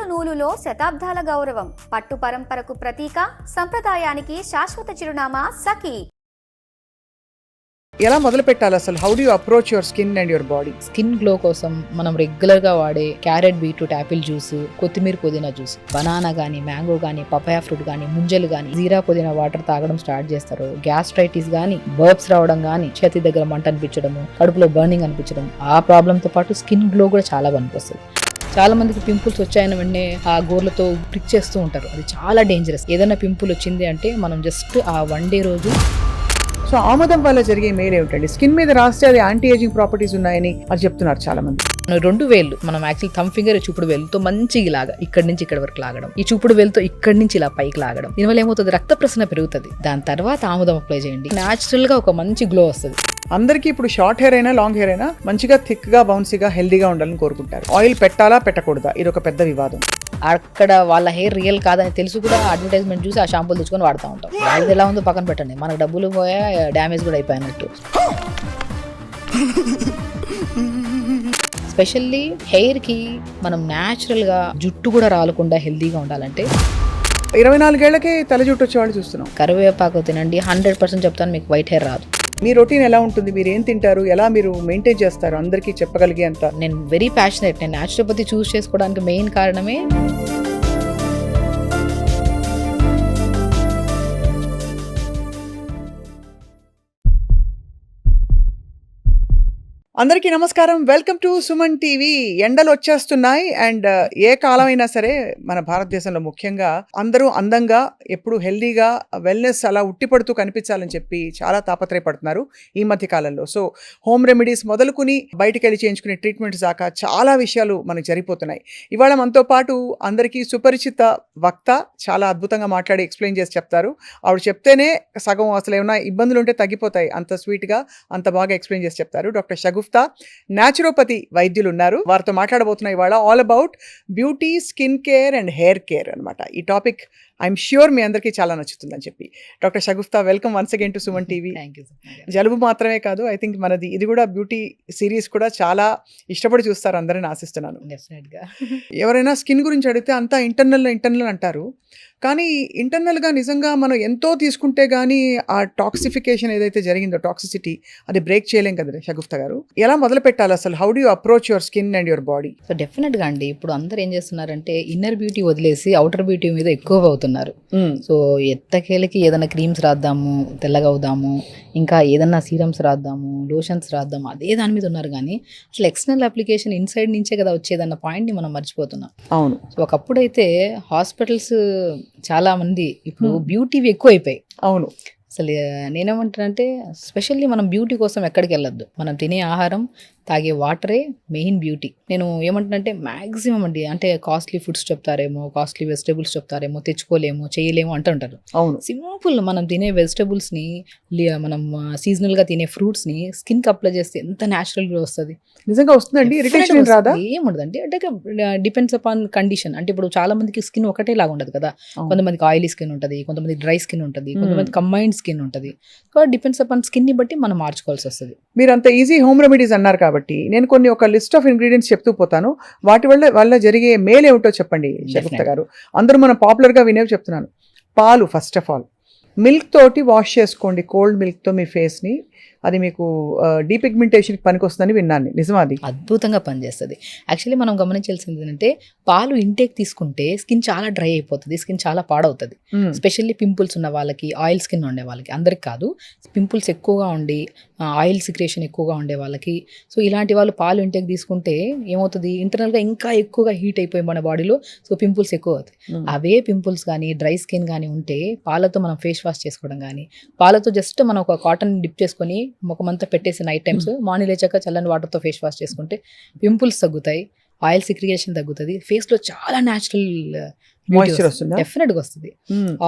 నూలులో శతాబ్దాల గౌరవం, పట్టు పరంపరకు ప్రతీక, సంప్రదాయానికి శాశ్వత చిరునామా సఖీ. ఎలా మొదలు పెట్టాలి అసలు? How do you approach your skin and your body? Skin glow కోసం మనం రెగ్యులర్ గా వాడే క్యారెట్ బీట్రూట్ యాపిల్ జ్యూస్, కొత్తిమీర పుదీనా జ్యూస్, బనానా గానీ, మ్యాంగో గానీ, పపాయ ఫ్రూట్ గానీ, ముంజలు గానీ, జీరా పుదీనా వాటర్ తాగడం స్టార్ట్ చేస్తారు. గ్యాస్ట్రైటిస్ గానీ, బర్బ్స్ రావడం గానీ, చేతి దగ్గర మంట అనిపించడము, కడుపులో బర్నింగ్ అనిపించడం, ఆ ప్రాబ్లమ్ తో పాటు స్కిన్ గ్లో కూడా చాలా పనికొస్తుంది. చాలా మందికి పింపుల్స్ వచ్చాయని వెంటనే ఆ గోర్లతో ప్రిక్ చేస్తూ ఉంటారు. అది చాలా డేంజరస్. ఏదైనా పింపుల్ వచ్చింది అంటే మనం జస్ట్ ఆ 1 day రోజు. సో ఆముదం వల్ల జరిగే మేలు ఏమిటండి? స్కిన్ మీద రాస్తే అది యాంటీ ఏజింగ్ ప్రాపర్టీస్ ఉన్నాయని అది చెప్తున్నారు చాలా మంది. 2 వేళ్ళు మనం యాక్చువల్ థమ్ ఫింగర్, చూపుడు వేలుతో మంచిగా ఇలాగా ఇక్కడి నుంచి ఇక్కడ వరకు లాగడం, ఈ చూపుడు వేలుతో ఇక్కడి నుంచి ఇలా పైకి లాగడం. దీనివల్ల ఏమవుతుంది, రక్త ప్రసరణ పెరుగుతుంది. దాని తర్వాత ఆముదం అప్లై చేయండి, న్యాచురల్ గా ఒక మంచి గ్లో వస్తుంది. అందరికీ ఇప్పుడు షార్ట్ హెయిర్ అయినా లాంగ్ హెయిర్ అయినా మంచిగా థిక్ గా బౌన్సీగా హెల్దీగా ఉండాలని కోరుకుంటారు. ఆయిల్ పెట్టాలా పెట్టకూడదా, ఇది ఒక పెద్ద వివాదం. అక్కడ వాళ్ళ హెయిర్ రియల్ కాదని తెలుసు కూడా అడ్వర్టైజ్మెంట్ చూసి ఆ షాంపూలు తెచ్చుకొని వాడుతూ ఉంటాం. వాళ్ళది ఎలా ఉందో పక్కన పెట్టండి, మనకు డబ్బులు పోయా, డ్యామేజ్ కూడా అయిపోయినట్టు. స్పెషల్లీ హెయిర్ కి మనం న్యాచురల్ గా జుట్టు కూడా రాలకుండా హెల్దీగా ఉండాలంటే 24 ఏళ్లకే తల జుట్టు వచ్చేవాళ్ళు చూస్తున్నాం. కరివేపాకు తినండి, 100% చెప్తాను, మీకు వైట్ హెయిర్ రాదు. మీ రొటీన్ ఎలా ఉంటుంది? మీరు ఏం తింటారు, ఎలా మీరు మెయింటైన్ చేస్తారు అందరికీ చెప్పగలిగే అంత? నేను వెరీ ప్యాషనేట్. నేను న్యాచురోపతి చూస్ చేసుకోవడానికి మెయిన్ కారణమే అందరికీ నమస్కారం, వెల్కమ్ టు సుమన్ టీవీ. ఎండలు వచ్చేస్తున్నాయి అండ్ ఏ కాలం అయినా సరే మన భారతదేశంలో ముఖ్యంగా అందరూ అందంగా, ఎప్పుడు హెల్దీగా, వెల్నెస్ అలా ఉట్టిపడుతూ కనిపించాలని చెప్పి చాలా తాపత్రయపడుతున్నారు ఈ మధ్య కాలంలో. సో హోమ్ రెమెడీస్ మొదలుకుని బయటికి వెళ్ళి చేయించుకునే ట్రీట్మెంట్స్ దాకా చాలా విషయాలు మనకు జరిగిపోతున్నాయి. ఇవాళ మనతో పాటు అందరికీ సుపరిచిత వక్త చాలా అద్భుతంగా మాట్లాడి ఎక్స్ప్లెయిన్ చేసి చెప్తారు. ఆవిడ చెప్తేనే సగం అసలు ఏమైనా ఇబ్బందులు ఉంటే తగ్గిపోతాయి, అంత స్వీట్గా అంత బాగా ఎక్స్ప్లెయిన్ చేసి చెప్తారు. డాక్టర్ షగుఫ్తా న్యాచురోపతి వైద్యులు ఉన్నారు, వారితో మాట్లాడబోతున్నాయి ఇవాళ all about beauty, skin care and hair care అనమాట. ఈ టాపిక్ ఐఎమ్ ష్యూర్ మీ అందరికీ చాలా నచ్చుతుందని చెప్పి. Doctor Shagufta, welcome once again to Suman TV. జలుబు మాత్రమే కాదు, ఐ థింక్ మనది ఇది కూడా బ్యూటీ సిరీస్ కూడా చాలా ఇష్టపడి చూస్తారు అందరని ఆశిస్తున్నాను. ఎవరైనా స్కిన్ గురించి అడిగితే అంతా ఇంటర్నల్ అంటారు, కానీ ఇంటర్నల్గా నిజంగా మనం ఎంతో తీసుకుంటే కానీ ఆ టాక్సిఫికేషన్ ఏదైతే జరిగిందో, టాక్సిసిటీ, అది బ్రేక్ చేయలేం కదా షగుఫ్తా గారు. ఎలా మొదలు పెట్టాలి అసలు? How do you approach your skin and your body? So డెఫినెట్గా అండి, ఇప్పుడు అందరూ ఏం చేస్తున్నారంటే ఇన్నర్ బ్యూటీ వదిలేసి అవుటర్ బ్యూటీ మీద ఎక్కువగా అవుతున్నారు. సో ఎట్టకేలకి ఏదైనా క్రీమ్స్ రాద్దాము, తెల్లగా అవుదాము, ఇంకా ఏదన్నా సీరమ్స్ రాద్దాము, లోషన్స్ రాద్దాము, అదే దాని మీద ఉన్నారు. కానీ అసలు ఎక్స్టర్నల్ అప్లికేషన్ ఇన్సైడ్ నుంచే కదా వచ్చేదన్న పాయింట్ని మనం మర్చిపోతున్నాం. అవును. సో ఒకప్పుడైతే హాస్పిటల్స్ చాలా మంది ఇప్పుడు బ్యూటీవి ఎక్కువ అయిపోయాయి. అవును. అసలు నేనేమంటానంటే స్పెషల్లీ మనం బ్యూటీ కోసం ఎక్కడికి వెళ్ళొద్దు, మనం తినే ఆహారం, తాగే వాటరే మెయిన్ బ్యూటీ. నేను ఏమంటానంటే మ్యాక్సిమం అండి, అంటే కాస్ట్లీ ఫుడ్స్ చెప్తారేమో, కాస్ట్లీ వెజిటబుల్స్ చెప్తారేమో, తెచ్చుకోలేము, చేయలేము అంటుంటారు. అవును. సింపుల్ మనం తినే వెజిటబుల్స్ని, మనం సీజనల్గా తినే ఫ్రూట్స్ని స్కిన్కి అప్లై చేస్తే ఎంత న్యాచురల్గా వస్తుంది. నిజంగా వస్తుందండి? ఇరిటేషన్ రాదా? ఏముండదండి, అంటే డిపెండ్స్ అపాన్ కండిషన్. అంటే ఇప్పుడు చాలా మందికి స్కిన్ ఒకటే లాగా ఉండదు కదా, కొంతమందికి ఆయిలీ స్కిన్ ఉంటుంది, కొంతమంది డ్రై స్కిన్ ఉంటుంది, కొంతమంది కంబైన్డ్ స్కిన్ ఉంటుంది. సో డిపెండ్స్ అపాన్ స్కిన్ని బట్టి మనం మార్చుకోవాల్సి వస్తుంది. మీరు అంత ఈజీ హోమ్ రెమెడీస్ అన్నారు కాబట్టి నేను కొన్ని ఒక లిస్ట్ ఆఫ్ ఇంగ్రీడియంట్స్ చెప్తూ పోతాను, వాటి వల్ల జరిగే మేలు ఏమిటో చెప్పండి షగుఫ్తా గారు. అందరూ మనం పాపులర్గా వినేవి చెప్తున్నాను. పాలు, ఫస్ట్ ఆఫ్ ఆల్ మిల్క్ తోటి వాష్ చేసుకోండి, కోల్డ్ మిల్క్తో మీ ఫేస్ని. అది మీకు డీపిగ్మెంటేషన్కి పనికి వస్తుందని విన్నాను, నిజమా? అది అద్భుతంగా పనిచేస్తుంది. యాక్చువల్లీ మనం గమనించాల్సింది ఏంటంటే పాలు ఇంటేక్ తీసుకుంటే స్కిన్ చాలా డ్రై అయిపోతుంది, స్కిన్ చాలా పాడవుతుంది. స్పెషల్లీ పింపుల్స్ ఉన్న వాళ్ళకి, ఆయిల్ స్కిన్ ఉండే వాళ్ళకి, అందరికి కాదు, పింపుల్స్ ఎక్కువగా ఉండి ఆయిల్ సిక్రేషన్ ఎక్కువగా ఉండే వాళ్ళకి. సో ఇలాంటి వాళ్ళు పాలు ఇంటేక్ తీసుకుంటే ఏమవుతుంది, ఇంటర్నల్గా ఇంకా ఎక్కువగా హీట్ అయిపోయి మన బాడీలో, సో పింపుల్స్ ఎక్కువ అవుతాయి. అవే పింపుల్స్ కానీ డ్రై స్కిన్ కానీ ఉంటే పాలతో మనం ఫేస్ వాష్ చేసుకోవడం కానీ, పాలతో జస్ట్ మనం ఒక కాటన్ డిప్ చేసుకొని ముఖమంతా పెట్టేసి నైట్ టైమ్స్, మార్నింగ్ లేచాక చల్లని వాటర్తో ఫేస్ వాష్ చేసుకుంటే పింపుల్స్ తగ్గుతాయి, ఆయిల్ సిక్రియేషన్ తగ్గుతుంది, ఫేస్లో చాలా న్యాచురల్ Moisture వస్తుందా? డెఫినెట్ గా వస్తుంది.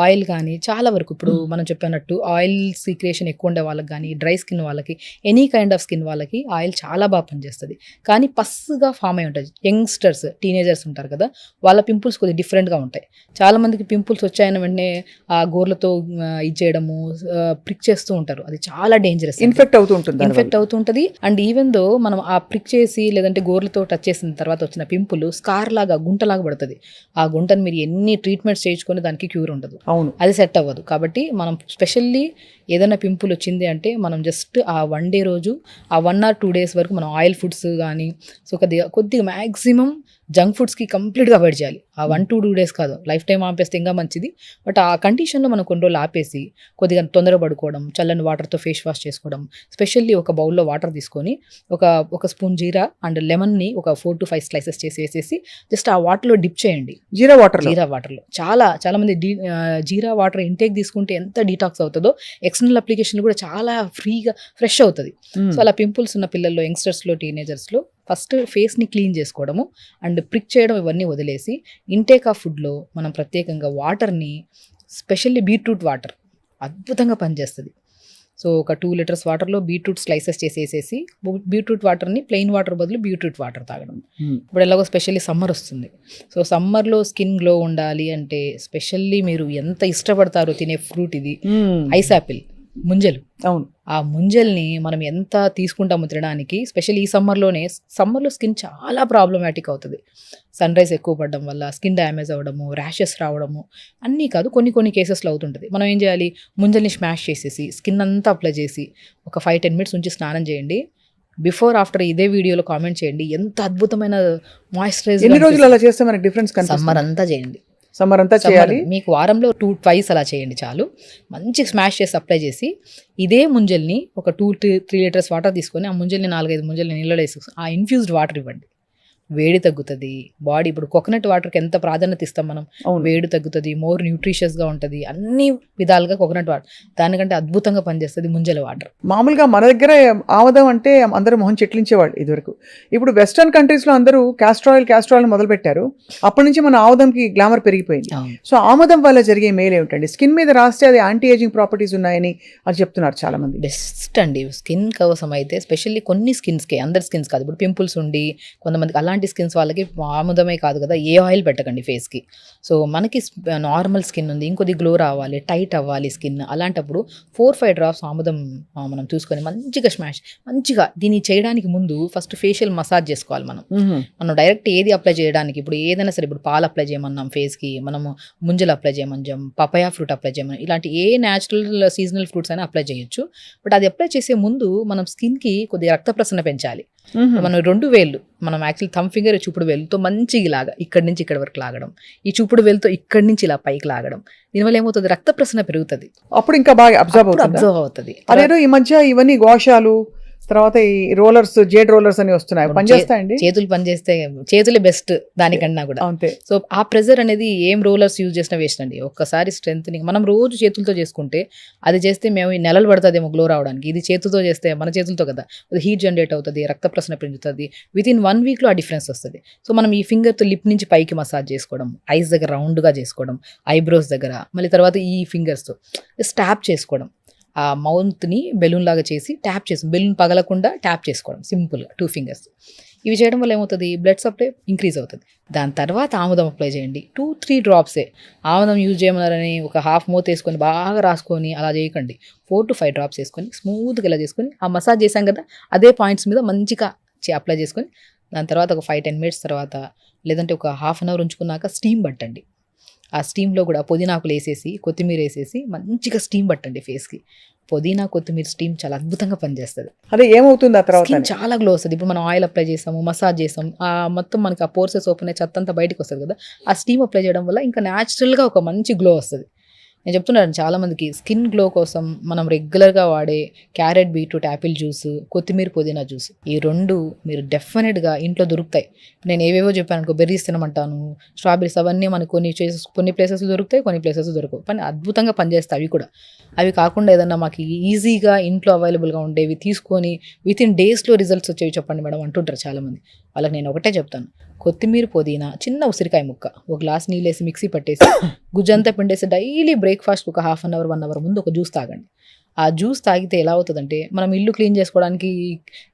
ఆయిల్ కానీ చాలా వరకు ఇప్పుడు మనం చెప్పినట్టు ఆయిల్ సీక్రేషన్ ఎక్కువ ఉండే వాళ్ళకి కానీ, డ్రై స్కిన్ వాళ్ళకి, ఎనీ కైండ్ ఆఫ్ స్కిన్ వాళ్ళకి ఆయిల్ చాలా బాగా పనిచేస్తుంది. కానీ పస్సుగా ఫామ్ అయి ఉంటుంది. యంగ్స్టర్స్, టీనేజర్స్ ఉంటారు కదా, వాళ్ళ పింపుల్స్ కొద్దిగా డిఫరెంట్గా ఉంటాయి. చాలా మందికి పింపుల్స్ వచ్చాయని వెంటనే ఆ గోర్లతో ఇది చేయడము, ప్రిక్ చేస్తూ ఉంటారు. అది చాలా డేంజరస్. ఇన్ఫెక్ట్ అవుతుంటుంది. అండ్ ఈవెన్ దో మనం ఆ ప్రిక్ చేసి లేదంటే గోర్లతో టచ్ చేసిన తర్వాత వచ్చిన పింపుల్ స్కార్ లాగా, గుంటలాగా పడుతుంది. ఆ గుంటను మీరు ఎన్ని ట్రీట్మెంట్స్ చేయించుకొని దానికి క్యూర్ ఉండదు. అవును, అది సెట్ అవ్వదు. కాబట్టి మనం స్పెషల్లీ ఏదైనా పింపుల్ వచ్చింది అంటే మనం జస్ట్ ఆ 1 డే రోజు, ఆ 1 or 2 days వరకు మనం ఆయిల్ ఫుడ్స్ కానీ, సో కొద్దిగా మ్యాక్సిమం జంక్ ఫుడ్స్కి కంప్లీట్గా అవాయిడ్ చేయాలి. ఆ 1 to 2 days కాదు, లైఫ్ టైం ఆపేస్తే ఇంకా మంచిది. బట్ ఆ కండిషన్లో మనం కొన్ని రోజులు ఆపేసి కొద్దిగా తొందర పడుకోవడం, చల్లని వాటర్తో ఫేస్ వాష్ చేసుకోవడం, స్పెషల్లీ ఒక బౌల్లో వాటర్ తీసుకొని ఒక స్పూన్ జీరా అండ్ లెమన్ని ఒక 4 to 5 slices చేసి వేసేసి జస్ట్ ఆ వాటర్లో డిప్ చేయండి. జీరా వాటర్లో చాలా మంది జీరా వాటర్ ఇంటేక్ తీసుకుంటే ఎంత డీటాక్స్ అవుతుందో, ఎక్స్టర్నల్ అప్లికేషన్ కూడా చాలా ఫ్రీగా ఫ్రెష్ అవుతుంది. సో అలా పింపుల్స్ ఉన్న పిల్లల్లో, యంగ్స్టర్స్లో, టీనేజర్స్లో ఫస్ట్ ఫేస్ని క్లీన్ చేసుకోవడము అండ్ ప్రిక్ చేయడం ఇవన్నీ వదిలేసి ఇంటేక్ ఆఫ్ ఫుడ్లో మనం ప్రత్యేకంగా వాటర్ని, స్పెషల్లీ బీట్రూట్ వాటర్ అద్భుతంగా పనిచేస్తుంది. సో ఒక 2 liters వాటర్లో బీట్రూట్ స్లైసెస్ చేసేసేసి, బీట్రూట్ వాటర్ని ప్లెయిన్ వాటర్ బదులు బీట్రూట్ వాటర్ తాగడం. ఇప్పుడు ఎలాగో స్పెషల్లీ సమ్మర్ వస్తుంది. సో సమ్మర్లో స్కిన్ గ్లో ఉండాలి అంటే స్పెషల్లీ మీరు ఎంత ఇష్టపడతారో తినే ఫ్రూట్ ఇది, ఐస్ యాపిల్, ముంజలు. అవును, ఆ ముంజల్ని మనం ఎంత తీసుకుంటాము తినడానికి, స్పెషల్లీ ఈ సమ్మర్లో స్కిన్ చాలా ప్రాబ్లమాటిక్ అవుతుంది. సన్ రైజ్ ఎక్కువ పడడం వల్ల స్కిన్ డ్యామేజ్ అవ్వడము, ర్యాషెస్ రావడము, అన్నీ కాదు కొన్ని కేసెస్లో అవుతుంటుంది. మనం ఏం చేయాలి, ముంజల్ని స్మాష్ చేసేసి స్కిన్ అంతా అప్లై చేసి ఒక 5-10 minutes ఉంచి స్నానం చేయండి. బిఫోర్ ఆఫ్టర్ ఇదే వీడియోలో కామెంట్ చేయండి ఎంత అద్భుతమైన మాయిశ్చరైజర్. ఎన్ని రోజులు అలా చేస్తే మనకి డిఫరెన్స్ కనిపిస్తుంది? సమ్మర్ అంతా చేయండి. సమ్మర్ అంతా చేయాలి. మీకు వారంలో 2-twice అలా చేయండి చాలు. మంచి స్మాష్ చేసి అప్లై చేసి ఇదే ముంజల్ని ఒక 2-3 liters వాటర్ తీసుకొని ఆ ముంజల్ని 4-5 ముంజల్ని నీళ్ళలో వేసి ఆ ఇన్ఫ్యూజ్డ్ వాటర్ ఇవ్వండి. వేడి తగ్గుతుంది. బాడీ ఇప్పుడు కోకోనట్ వాటర్కి ఎంత ప్రాధాన్యత ఇస్తాం మనం, వేడి తగ్గుతుంది, మోర్ న్యూట్రిషియస్గా ఉంటుంది, అన్ని విధాలుగా కోకోనట్ వాటర్ దానికంటే అద్భుతంగా పనిచేస్తుంది ముంజల వాటర్. మామూలుగా మన దగ్గర ఆముదం అంటే అందరూ మొహం చెట్లించేవాళ్ళు ఇదివరకు. ఇప్పుడు వెస్టర్న్ కంట్రీస్లో అందరూ క్యాస్టర్ ఆయిల్ మొదలు పెట్టారు. అప్పటి నుంచి మన ఆముదంకి గ్లామర్ పెరిగిపోయింది. సో ఆముదం వల్ల జరిగే మేలు ఏమిటండి? స్కిన్ మీద రాస్తే అది యాంటీ ఏజింగ్ ప్రాపర్టీస్ ఉన్నాయని అది చెప్తున్నారు చాలా మంది. బెస్ట్ అండి స్కిన్ కోసం అయితే, స్పెషల్లీ కొన్ని స్కిన్స్కి, అందరి స్కిన్స్ కాదు. ఇప్పుడు పింపుల్స్ ఉండి కొంతమందికి అలాంటి స్కిన్స్ వాళ్ళకి ఆముదమే కాదు కదా, ఏ ఆయిల్ పెట్టకండి ఫేస్కి. సో మనకి నార్మల్ స్కిన్ ఉంది, ఇంకొద్ది గ్లో రావాలి, టైట్ అవ్వాలి స్కిన్, అలాంటప్పుడు 4-5 drops ఆముదం మనం చూసుకొని మంచిగా దీన్ని చేయడానికి ముందు ఫస్ట్ ఫేషియల్ మసాజ్ చేసుకోవాలి. మనం డైరెక్ట్ ఏది అప్లై చేయడానికి, ఇప్పుడు ఏదైనా సరే, ఇప్పుడు పాలు అప్లై చేయమన్నాం ఫేస్కి, మనము ముంజలు అప్లై చేయమన్నాం, పపాయా ఫ్రూట్ అప్లై చేయమని, ఇలాంటి ఏ న్యాచురల్ సీజనల్ ఫ్రూట్స్ అయినా అప్లై చేయొచ్చు. బట్ అది అప్లై చేసే ముందు మనం స్కిన్కి కొద్దిగా రక్త ప్రసరణ పెంచాలి. మనం 2 వేళ్ళు, మనం యాక్చువల్లీ థమ్ ఫింగర్, చూపుడు వేలుతో మంచిగా ఇలాగా ఇక్కడి నుంచి ఇక్కడ వరకు లాగడం, ఈ చూపుడు వేలుతో ఇక్కడి నుంచి ఇలా పైకి లాగడం, దీనివల్ల ఏమవుతుంది, రక్త ప్రసరణ పెరుగుతుంది. అప్పుడు ఇంకా బాగా అబ్జర్వ్ అవుతుంది. అదేదో ఈ మధ్య ఇవన్నీ గోషాలు, తర్వాత ఈ రోలర్స్, జేడ్ రోలర్స్ అని వస్తున్నాయి, పనిచేస్తాయండి. చేతులు పనిచేస్తే, చేతులే బెస్ట్ దానికన్నా కూడా. అంతే. సో ఆ ప్రెజర్ అనేది ఏం రోలర్స్ యూజ్ చేసినా వేస్ట్ అండి. ఒక్కసారి స్ట్రెంత్నింగ్ మనం రోజు చేతులతో చేసుకుంటే, అది చేస్తే మేము నెలలు పడుతుందేమో గ్లో రావడానికి. ఇది చేతులతో చేస్తే, మన చేతులతో కదా, హీట్ జనరేట్ అవుతుంది, రక్త ప్రసరణ పెంచుతుంది. వితిన్ 1 weekలో ఆ డిఫరెన్స్ వస్తుంది. సో మనం ఈ ఫింగర్తో లిప్ నుంచి పైకి మసాజ్ చేసుకోవడం, ఐస్ దగ్గర రౌండ్గా చేసుకోవడం, ఐబ్రోస్ దగ్గర, మళ్ళీ తర్వాత ఈ ఫింగర్స్తో ట్యాప్ చేసుకోవడం, ఆ మౌత్ని బెలూన్ లాగా చేసి ట్యాప్ చేసి, బెలూన్ పగలకుండా ట్యాప్ చేసుకోవడం సింపుల్గా 2 fingers. ఇవి చేయడం వల్ల ఏమవుతుంది, బ్లడ్ సప్లై ఇంక్రీజ్ అవుతుంది. దాని తర్వాత ఆముదం అప్లై చేయండి. 2-3 drops ఆముదం యూజ్ చేయమన్నారని ఒక హాఫ్ మౌత్ వేసుకొని బాగా రాసుకొని అలా చేయకండి. 4 to 5 drops వేసుకొని స్మూత్గా ఇలా చేసుకొని, ఆ మసాజ్ చేసాం కదా అదే పాయింట్స్ మీద మంచిగా అప్లై చేసుకొని, దాని తర్వాత ఒక 5-10 minutes తర్వాత, లేదంటే ఒక ½ hour ఉంచుకున్నాక స్టీమ్ పట్టండి. ఆ స్టీమ్లో కూడా పుదీనాకులు వేసేసి, కొత్తిమీర వేసేసి మంచిగా స్టీమ్ పట్టండి ఫేస్కి. పుదీనా, కొత్తిమీర స్టీమ్ చాలా అద్భుతంగా పనిచేస్తుంది. అదే ఏమవుతుంది ఆ తర్వాత, చాలా గ్లో వస్తుంది. ఇప్పుడు మనం ఆయిల్ అప్లై చేసాము, మసాజ్ చేసాం, మొత్తం మనకి ఆ పోర్సెస్ ఓపెన్ అయ్యి చెత్త అంతా బయటకు వస్తుంది కదా, ఆ స్టీమ్ అప్లై చేయడం వల్ల ఇంకా న్యాచురల్గా ఒక మంచి గ్లో వస్తుంది. నేను చెప్తున్నాను చాలా మందికి స్కిన్ గ్లో కోసం మనం రెగ్యులర్గా వాడే క్యారెట్, బీట్రూట్, యాపిల్ జ్యూస్, కొత్తిమీర, పుదీనా జ్యూస్, ఈ 2 మీరు డెఫినెట్గా ఇంట్లో దొరుకుతాయి. నేను ఏవేవో చెప్పాను అనుకో, బెర్రీస్ తినమంటాను, స్ట్రాబెరీస్, అవన్నీ మనకు కొన్ని ప్లేసెస్ దొరుకుతాయి, కొన్ని ప్లేసెస్ దొరకవు, కానీ అద్భుతంగా పనిచేస్తాయి అవి కూడా. అవి కాకుండా ఏదన్నా మాకు ఈజీగా ఇంట్లో అవైలబుల్గా ఉండేవి తీసుకొని వితిన్ డేస్లో రిజల్ట్స్ వచ్చేవి చెప్పండి మేడం అంటుంటారు చాలామంది. వాళ్ళకి నేను ఒకటే చెప్తాను, కొత్తిమీర పుదీనా చిన్న ఉసిరికాయ ముక్క ఒక గ్లాస్ నీళ్ళేసి మిక్సీ పట్టేసి గుజ్జంతా పిండేసి డైలీ బ్రేక్ఫాస్ట్ ఒక హాఫ్ అన్ అవర్ 1 అవర్ ముందు ఒక జ్యూస్ తాగండి. ఆ జ్యూస్ తాగితే ఎలా అవుతుందంటే, మనం ఇల్లు క్లీన్ చేసుకోవడానికి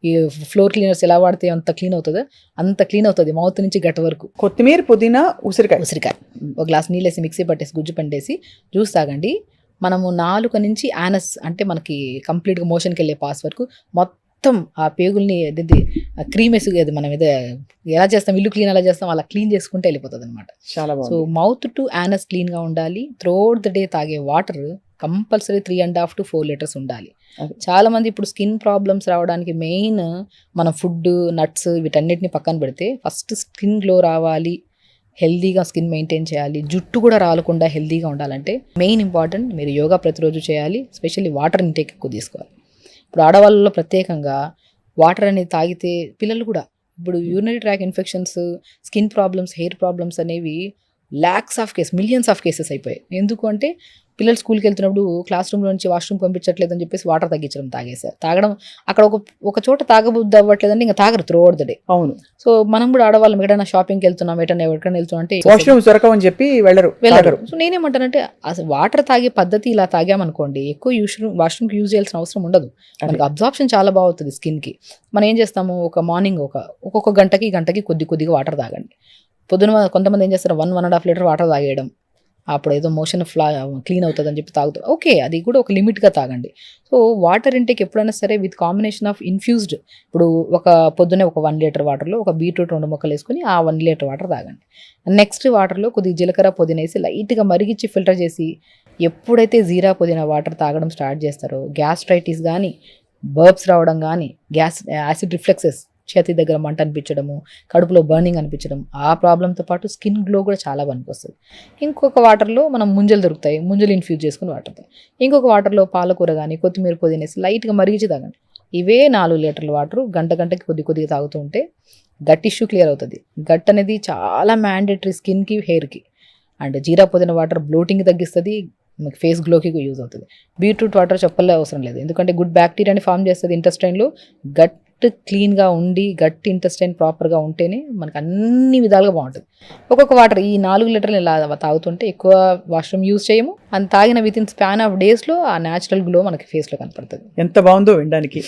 ఈ ఫ్లోర్ క్లీనర్స్ ఎలా వాడితే అంత క్లీన్ అవుతుందో అంత క్లీన్ అవుతుంది మౌత్ నుంచి గట్ వరకు. కొత్తిమీర, పుదీనా, ఉసిరికాయ ఒక గ్లాస్ నీళ్ళేసి మిక్సీ పట్టేసి గుజ్జు పండేసి జ్యూస్ తాగండి. మనము 4 నుంచి యానస్ అంటే మనకి కంప్లీట్గా మోషన్కి వెళ్ళే పాస్ వరకు మొత్తం ఆ పేగుల్ని క్రీమ్ వేసి మనం ఏదో ఎలా చేస్తాం ఇల్లు క్లీన్ అలా చేస్తాం అలా క్లీన్ చేసుకుంటే వెళ్ళిపోతుంది అనమాట. చాలా సో బాగుంది. మౌత్ టు యానస్ క్లీన్గా ఉండాలి. త్రూఅవుట్ ద డే తాగే వాటర్ కంపల్సరీ 3.5 to 4 లీటర్స్ ఉండాలి. అది. చాలా మంది ఇప్పుడు స్కిన్ ప్రాబ్లమ్స్ రావడానికి మెయిన్ మన ఫుడ్, నట్స్ వీటన్నిటిని పక్కన పెడితే ఫస్ట్ స్కిన్ గ్లో రావాలి, హెల్దీగా స్కిన్ మెయింటైన్ చేయాలి, జుట్టు కూడా రాలకుండా హెల్దీగా ఉండాలంటే మెయిన్ ఇంపార్టెంట్ మీరు యోగా ప్రతిరోజు చేయాలి. స్పెషల్లీ వాటర్ ఇంటేక్ ఎక్కువ తీసుకోవాలి. ఇప్పుడు ఆడవాళ్ళలో ప్రత్యేకంగా వాటర్ అనేది తాగితే పిల్లలు కూడా ఇప్పుడు urinary tract infections, skin problems, hair problems అనేవి మిలియన్స్ ఆఫ్ కేసెస్ అయిపోయాయి. ఎందుకు అంటే పిల్లలు స్కూల్కి వెళ్తున్నప్పుడు క్లాస్ రూమ్లో నుంచి వాష్రూమ్ పంపించట్లేదు అని చెప్పేసి వాటర్ తగ్గించడం తాగేశారు. తాగడం అక్కడ ఒక చోట తాగబుద్ధి అవ్వట్లేదంటే ఇంకా తాగరు త్రూఅవుట్ ద డే. అవును. సో మనం కూడా ఆడవాళ్ళం ఎక్కడైనా షాపింగ్కి వెళ్తున్నాం, ఎక్కడికైనా వెళ్తున్నాం అంటే వాష్రూమ్ దొరకవని చెప్పి వెళ్ళరు. సో నేనేమంటానంటే అసలు వాటర్ తాగే పద్ధతి ఇలా తాగామనుకోండి ఎక్కువ వాష్రూమ్కి యూజ్ చేయాల్సిన అవసరం ఉండదు. మనకి అబ్జార్ప్షన్ చాలా బాగుంటుంది స్కిన్కి. మనం ఏం చేస్తాము, ఒక మార్నింగ్ ఒక్కొక్క గంటకి కొద్దిగా వాటర్ తాగండి. పొద్దున కొంతమంది ఏం చేస్తారు 1.5 లీటర్ వాటర్ తాగేయడం, అప్పుడు ఏదో మోషన్ క్లీన్ అవుతుంది అని చెప్పి తాగుతారు. ఓకే, అది కూడా ఒక లిమిట్గా తాగండి. సో వాటర్ ఇంటేక్ ఎప్పుడైనా సరే విత్ కాంబినేషన్ ఆఫ్ ఇన్ఫ్యూజ్డ్, ఇప్పుడు పొద్దున్నే ఒక 1 లీటర్ వాటర్లో ఒక బీట్రూట్ 2 ముక్కలు వేసుకొని ఆ 1 లీటర్ వాటర్ తాగండి. నెక్స్ట్ వాటర్లో కొద్దిగా జీలకర్ర, పుదీనా వేసి లైట్గా మరిగించి ఫిల్టర్ చేసి ఎప్పుడైతే జీరా పుదీనా వాటర్ తాగడం స్టార్ట్ చేస్తారో గ్యాస్ట్రైటిస్ కానీ, బర్బ్స్ రావడం కానీ, యాసిడ్ రిఫ్లెక్సెస్, చేతి దగ్గర మంట అనిపించడము, కడుపులో బర్నింగ్ అనిపించడం, ఆ ప్రాబ్లంతో పాటు స్కిన్ గ్లో కూడా చాలా పనికొస్తుంది. ఇంకొక వాటర్లో మనం ముంజలు దొరుకుతాయి, ముంజలు ఇన్ఫ్యూజ్ చేసుకుని వాటర్. ఇంకొక వాటర్లో పాలకూర కానీ, కొత్తిమీర పుదీనా వేసి లైట్గా మరిగించి తాగండి. ఇవే 4 లీటర్ల వాటర్ గంటకి కొద్దిగా తాగుతూ ఉంటే గట్ ఇష్యూ క్లియర్ అవుతుంది. గట్ అనేది చాలా మ్యాండేటరీ స్కిన్కి, హెయిర్కి. అండ్ జీరా పుదీనా వాటర్ బ్లోటింగ్ తగ్గిస్తుంది, మీకు ఫేస్ గ్లోకి యూజ్ అవుతుంది. బీట్రూట్ వాటర్ చెప్పలే అవసరం లేదు, ఎందుకంటే గుడ్ బ్యాక్టీరియాని ఫామ్ చేస్తుంది ఇంటెస్టైన్లో. గట్ క్లీన్గా ఉండి గట్ ఇంటెస్టైన్ ప్రాపర్గా ఉంటేనే మనకు అన్ని విధాలుగా బాగుంటుంది. ఒక్కొక్క వాటర్ ఈ 4 లీటర్లు ఇలా తాగుతుంటే ఎక్కువ వాష్రూమ్ యూజ్ చేయము, అని తాగిన విత్ ఇన్ స్పాన్ ఆఫ్ డేస్లో ఆ న్యాచురల్ గ్లో మనకి ఫేస్లో కనపడుతుంది. ఎంత బాగుందో వినడానికి.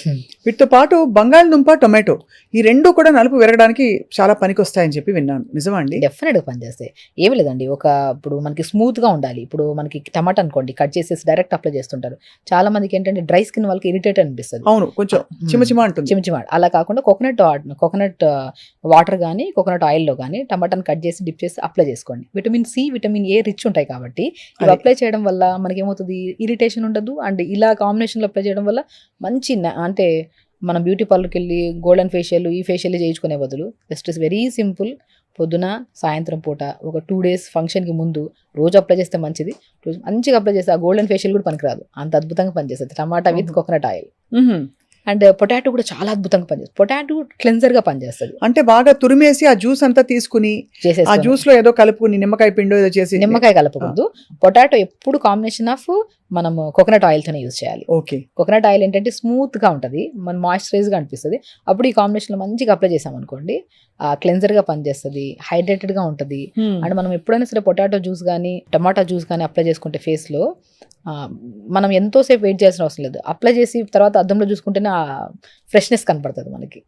వీటితో పాటు బంగాళదుంప, టొమాటో ఈ 2 కూడా నలుపు విరగడానికి చాలా పనికి వస్తాయని చెప్పి విన్నాను. నిజమా అండి? డెఫినెట్గా పనిచేస్తాయి. ఏమి లేదండి, ఇప్పుడు మనకి స్మూత్గా ఉండాలి. ఇప్పుడు మనకి టమాటా అనుకోండి, కట్ చేసేసి డైరెక్ట్ అప్లై చేస్తుంటారు. చాలా మందికి ఏంటంటే డ్రై స్కిన్ వాళ్ళకి ఇరిటేట్ అనిపిస్తుంది. అవును, కొంచెం చిమచిమ అంటుంది. అలా కాకుండా కోకోనట్ వాటర్ కానీ, కోకోనట్ ఆయిల్లో కానీ టమాటాని కట్ చేసి డిప్ చేసి అప్లై చేసుకోండి. Vitamin C, vitamin A rich ఉంటాయి కాబట్టి ఇవి అప్లై చేయడం వల్ల మనకి ఏమవుతుంది, ఇరిటేషన్ ఉండదు. అండ్ ఇలా కాంబినేషన్లో అప్లై చేయడం వల్ల మంచి అంటే మనం బ్యూటీ పార్లర్కి వెళ్ళి గోల్డెన్ ఫేషియల్, ఈ ఫేషియల్ చేయించుకునే బదులు జస్ట్ ఇస్ వెరీ సింపుల్. పొద్దున, సాయంత్రం పూట ఒక 2 days ఫంక్షన్కి ముందు రోజు అప్లై చేస్తే మంచిది. మంచిగా అప్లై చేస్తే ఆ గోల్డెన్ ఫేషియల్ కూడా పనికిరాదు, అంత అద్భుతంగా పనిచేస్తుంది టమాటా with coconut oil. And potato కూడా చాలా అద్భుతంగా పనిచేస్తుంది. పొటాటో క్లెన్జర్గా పనిచేస్తుంది. అంటే బాగా తురిమేసి ఆ జ్యూస్ అంతా తీసుకుని ఆ జ్యూస్ లో ఏదో కలుపుకుని నిమ్మకాయ పిండో ఏదో చేసి. నిమ్మకాయ కలపకూడదు. పొటాటో ఎప్పుడు కాంబినేషన్ ఆఫ్ మనం కోకోనట్ ఆయిల్తోనే యూజ్ చేయాలి. ఓకే. కోకోనట్ ఆయిల్ ఏంటంటే స్మూత్గా ఉంటుంది, మన మాయిశ్చరైజ్గా అనిపిస్తుంది. అప్పుడు ఈ కాంబినేషన్లో మంచిగా అప్లై చేసామనుకోండి, క్లెన్జర్గా పనిచేస్తుంది, హైడ్రేటెడ్గా ఉంటుంది. అండ్ మనం ఎప్పుడైనా సరే పొటాటో జ్యూస్ కానీ, టమాటా జ్యూస్ కానీ అప్లై చేసుకుంటే ఫేస్లో మనం ఎంతోసేపు వెయిట్ చేయాల్సిన అవసరం లేదు. అప్లై చేసి తర్వాత అద్దంలో చూసుకుంటేనే ఆ ఫ్రెష్నెస్ కనపడుతుంది మనకి.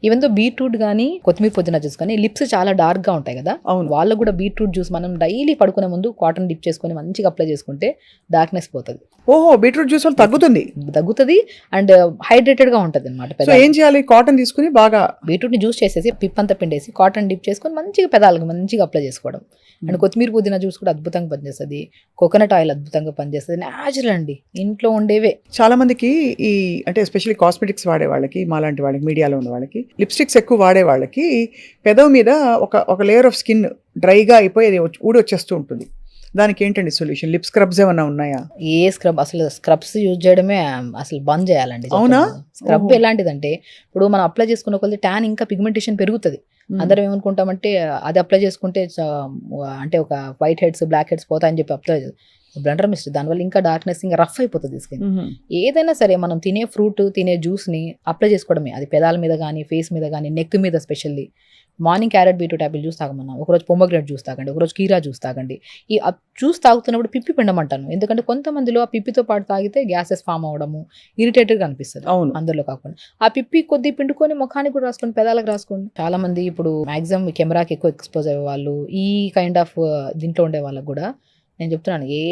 ఈవెన్ తో బీట్రూట్ కానీ, కొత్తిమీర పుదీనా జ్యూస్ కానీ లిప్స్ చాలా డార్క్గా ఉంటాయి కదా, వాళ్ళకు కూడా బీట్రూట్ జ్యూస్ మనం డైలీ పడుకునే ముందు కాటన్ డిప్ చేసుకొని మంచిగా అప్లై చేసుకుంటే డార్క్నెస్ పోతుంది. ఓహో, బీట్రూట్ జ్యూస్ వల్ల తగ్గుతుంది అండ్ హైడ్రేటెడ్గా ఉంటుంది అనమాట. ఏం చేయాలి, కాటన్ తీసుకుని బాగా బీట్రూట్ని జ్యూస్ చేసేసి పిప్పంతా పిండేసి కాటన్ డిప్ చేసుకొని మంచిగా పెదాలకు మంచిగా అప్లై చేసుకోవడం. అండ్ కొత్తిమీర పుదీనా జ్యూస్ కూడా అద్భుతంగా పనిచేస్తుంది, కోకోనట్ ఆయిల్ అద్భుతంగా పనిచేస్తుంది. న్యాచురల్ అండి, ఇంట్లో ఉండేవే. చాలా మందికి ఈ అంటే ఎస్పెషల్లీ కాస్మెటిక్స్ వాడే వాళ్ళకి, మాలాంటి వాళ్ళకి, మీడియాలో ఉన్న వాళ్ళకి, లిప్స్టిక్స్ ఎక్కువ వాడే వాళ్ళకి పెదవి మీద ఒక లేయర్ ఆఫ్ స్కిన్ డ్రైగా అయిపోయి అది ఊడి వచ్చేస్తూ ఉంటుంది. దానికి ఏంటండి సొల్యూషన్? లిప్ స్క్రబ్స్ ఏమన్నా ఉన్నాయా? ఏ స్క్రబ్, అసలు స్క్రబ్స్ యూజ్ చేయడమే అసలు బంద్ చేయాలండి. అవునా? స్క్రబ్ ఎలాంటిదంటే ఇప్పుడు మనం అప్లై చేసుకున్న కొద్ది ట్యాన్ ఇంకా పిగ్మెంటేషన్ పెరుగుతుంది. అందరం ఏమనుకుంటామంటే అది అప్లై చేసుకుంటే అంటే ఒక వైట్ హెడ్స్, బ్లాక్ హెడ్స్ పోతాయని చెప్పి అప్లై బ్లెండర్ మిస్ట్, దానివల్ల ఇంకా డార్క్నెస్, ఇంకా రఫ్ అయిపోతుంది స్కిన్. ఏదైనా సరే మనం తినే ఫ్రూట్, తినే జ్యూస్ని అప్లై చేసుకోవడమే. అది పెదాల మీద కానీ, ఫేస్ మీద కానీ, నెక్ మీద specially. Morning carrot beetroot apple juice తాగమన్నా, ఒకరోజు పొమోగ్రానేట్ జ్యూస్ తాగండి, ఒకరోజు కీరా జ్యూస్ తాగండి. ఈ జ్యూస్ తాగుతున్నప్పుడు పిప్పి పిండమంటాను, ఎందుకంటే కొంతమందిలో ఆ పిప్పితో పాటు తాగితే గ్యాసెస్ ఫామ్ అవ్వడము, ఇరిటేటెడ్గా అనిపిస్తుంది. అవును, అందరిలో కాకుండా ఆ పిప్పి కొద్ది పిండుకొని ముఖానికి కూడా రాసుకోండి, పెదాలకు రాసుకోండి. చాలా మంది ఇప్పుడు మాక్సిమం కెమెరాకి ఎక్కువ ఎక్స్పోజ్ అయ్యే వాళ్ళు, ఈ కైండ్ ఆఫ్ దీంట్లో ఉండే వాళ్ళకు కూడా నేను చెప్తున్నాను, ఏ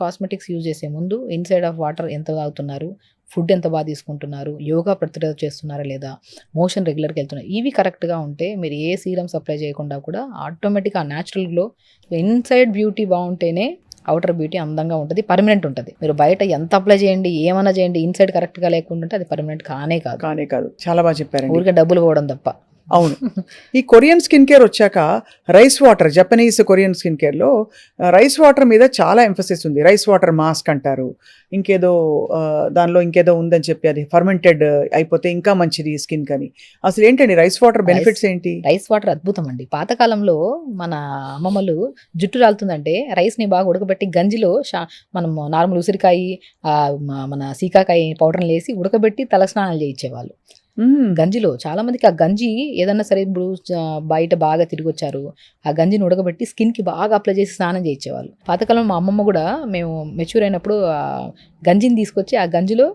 కాస్మెటిక్స్ యూజ్ చేసే ముందు ఇన్సైడ్ ఆఫ్ వాటర్ ఎంత తాగుతున్నారు, ఫుడ్ ఎంత బాగా తీసుకుంటున్నారు, యోగా ప్రతిరోజు చేస్తున్నారా లేదా, మోషన్ రెగ్యులర్గా వెళ్తున్నారు, ఇవి కరెక్ట్గా ఉంటే మీరు ఏ సీరమ్స్ అప్లై చేయకుండా కూడా ఆటోమేటిక్గా న్యాచురల్ గ్లో, ఇన్సైడ్ బ్యూటీ బాగుంటేనే అవుటర్ బ్యూటీ అందంగా ఉంటుంది, పర్మనెంట్ ఉంటుంది. మీరు బయట ఎంత అప్లై చేయండి, ఏమైనా చేయండి, ఇన్సైడ్ కరెక్ట్గా లేకుండా అది పర్మనెంట్ కానే కాదు. చాలా బాగా చెప్పారండి. ఊరికే డబ్బులు పోవడం తప్ప. అవును. ఈ కొరియన్ స్కిన్ కేర్ వచ్చాక rice water, Japanese Korean skin కేర్లో రైస్ వాటర్ మీద చాలా ఎంఫసిస్ ఉంది. రైస్ వాటర్ మాస్క్ అంటారు, ఇంకేదో దానిలో ఇంకేదో ఉందని చెప్పి, అది ఫర్మెంటెడ్ అయిపోతే ఇంకా మంచిది స్కిన్ కని. అసలు ఏంటండి రైస్ వాటర్ బెనిఫిట్స్ ఏంటి? రైస్ వాటర్ అద్భుతం అండి. పాతకాలంలో మన అమ్మమ్మలు జుట్టు రాలుతుందంటే రైస్ని బాగా ఉడకబెట్టి గంజిలో మనం నార్మల్ ఉసిరికాయ, మన సీకాకాయ పౌడర్ని వేసి ఉడకబెట్టి తలస్నానాలు చేయించేవాళ్ళు గంజిలో. చాలా మందికి ఆ గంజి ఏదన్నా సరే, ఇప్పుడు బయట బాగా తిరిగి వచ్చారు, ఆ గంజిని ఉడకబెట్టి స్కిన్కి బాగా అప్లై చేసి స్నానం చేయించేవాళ్ళు. పాతకాలం మా అమ్మమ్మ కూడా మేము మెచ్యూర్ అయినప్పుడు గంజిని తీసుకొచ్చి ఆ గంజిలో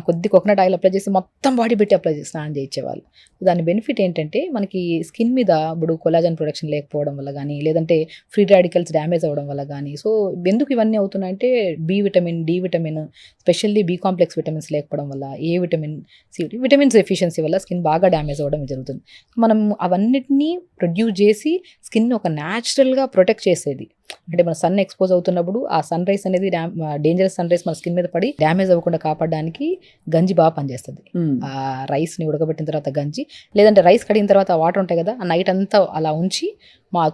కొద్ది కోకోనట్ ఆయిల్ అప్లై చేసి మొత్తం బాడీ పెట్టి అప్లై చేసి స్నానం చేయించేవాళ్ళు. దాని బెనిఫిట్ ఏంటంటే మనకి స్కిన్ మీద ఇప్పుడు కొలాజన్ ప్రొడక్షన్ లేకపోవడం వల్ల కానీ, లేదంటే ఫ్రీ రాడికల్స్ డ్యామేజ్ అవ్వడం వల్ల కానీ. సో ఎందుకు ఇవన్నీ అవుతున్నాయంటే B vitamin, D vitamin, specially B complex vitamins లేకపోవడం వల్ల, A vitamin, C vitamins efficiency వల్ల స్కిన్ బాగా డ్యామేజ్ అవ్వడం జరుగుతుంది. మనం అవన్నిటినీ ప్రొడ్యూస్ చేసి స్కిన్ ఒక న్యాచురల్గా ప్రొటెక్ట్ చేసేది. అంటే మన సన్ ఎక్స్పోజ్ అవుతున్నప్పుడు ఆ సన్ రైస్ అనేది డేంజరస్ సన్ రైస్ మన స్కిన్ మీద పడి డ్యామేజ్ అవ్వకుండా కాపాడడానికి గంజి బాగా పనిచేస్తుంది. ఆ రైస్ని ఉడకబెట్టిన తర్వాత గంజి, లేదంటే రైస్ కడిగిన తర్వాత వాటర్ ఉంటాయి కదా, ఆ నైట్ అంతా అలా ఉంచి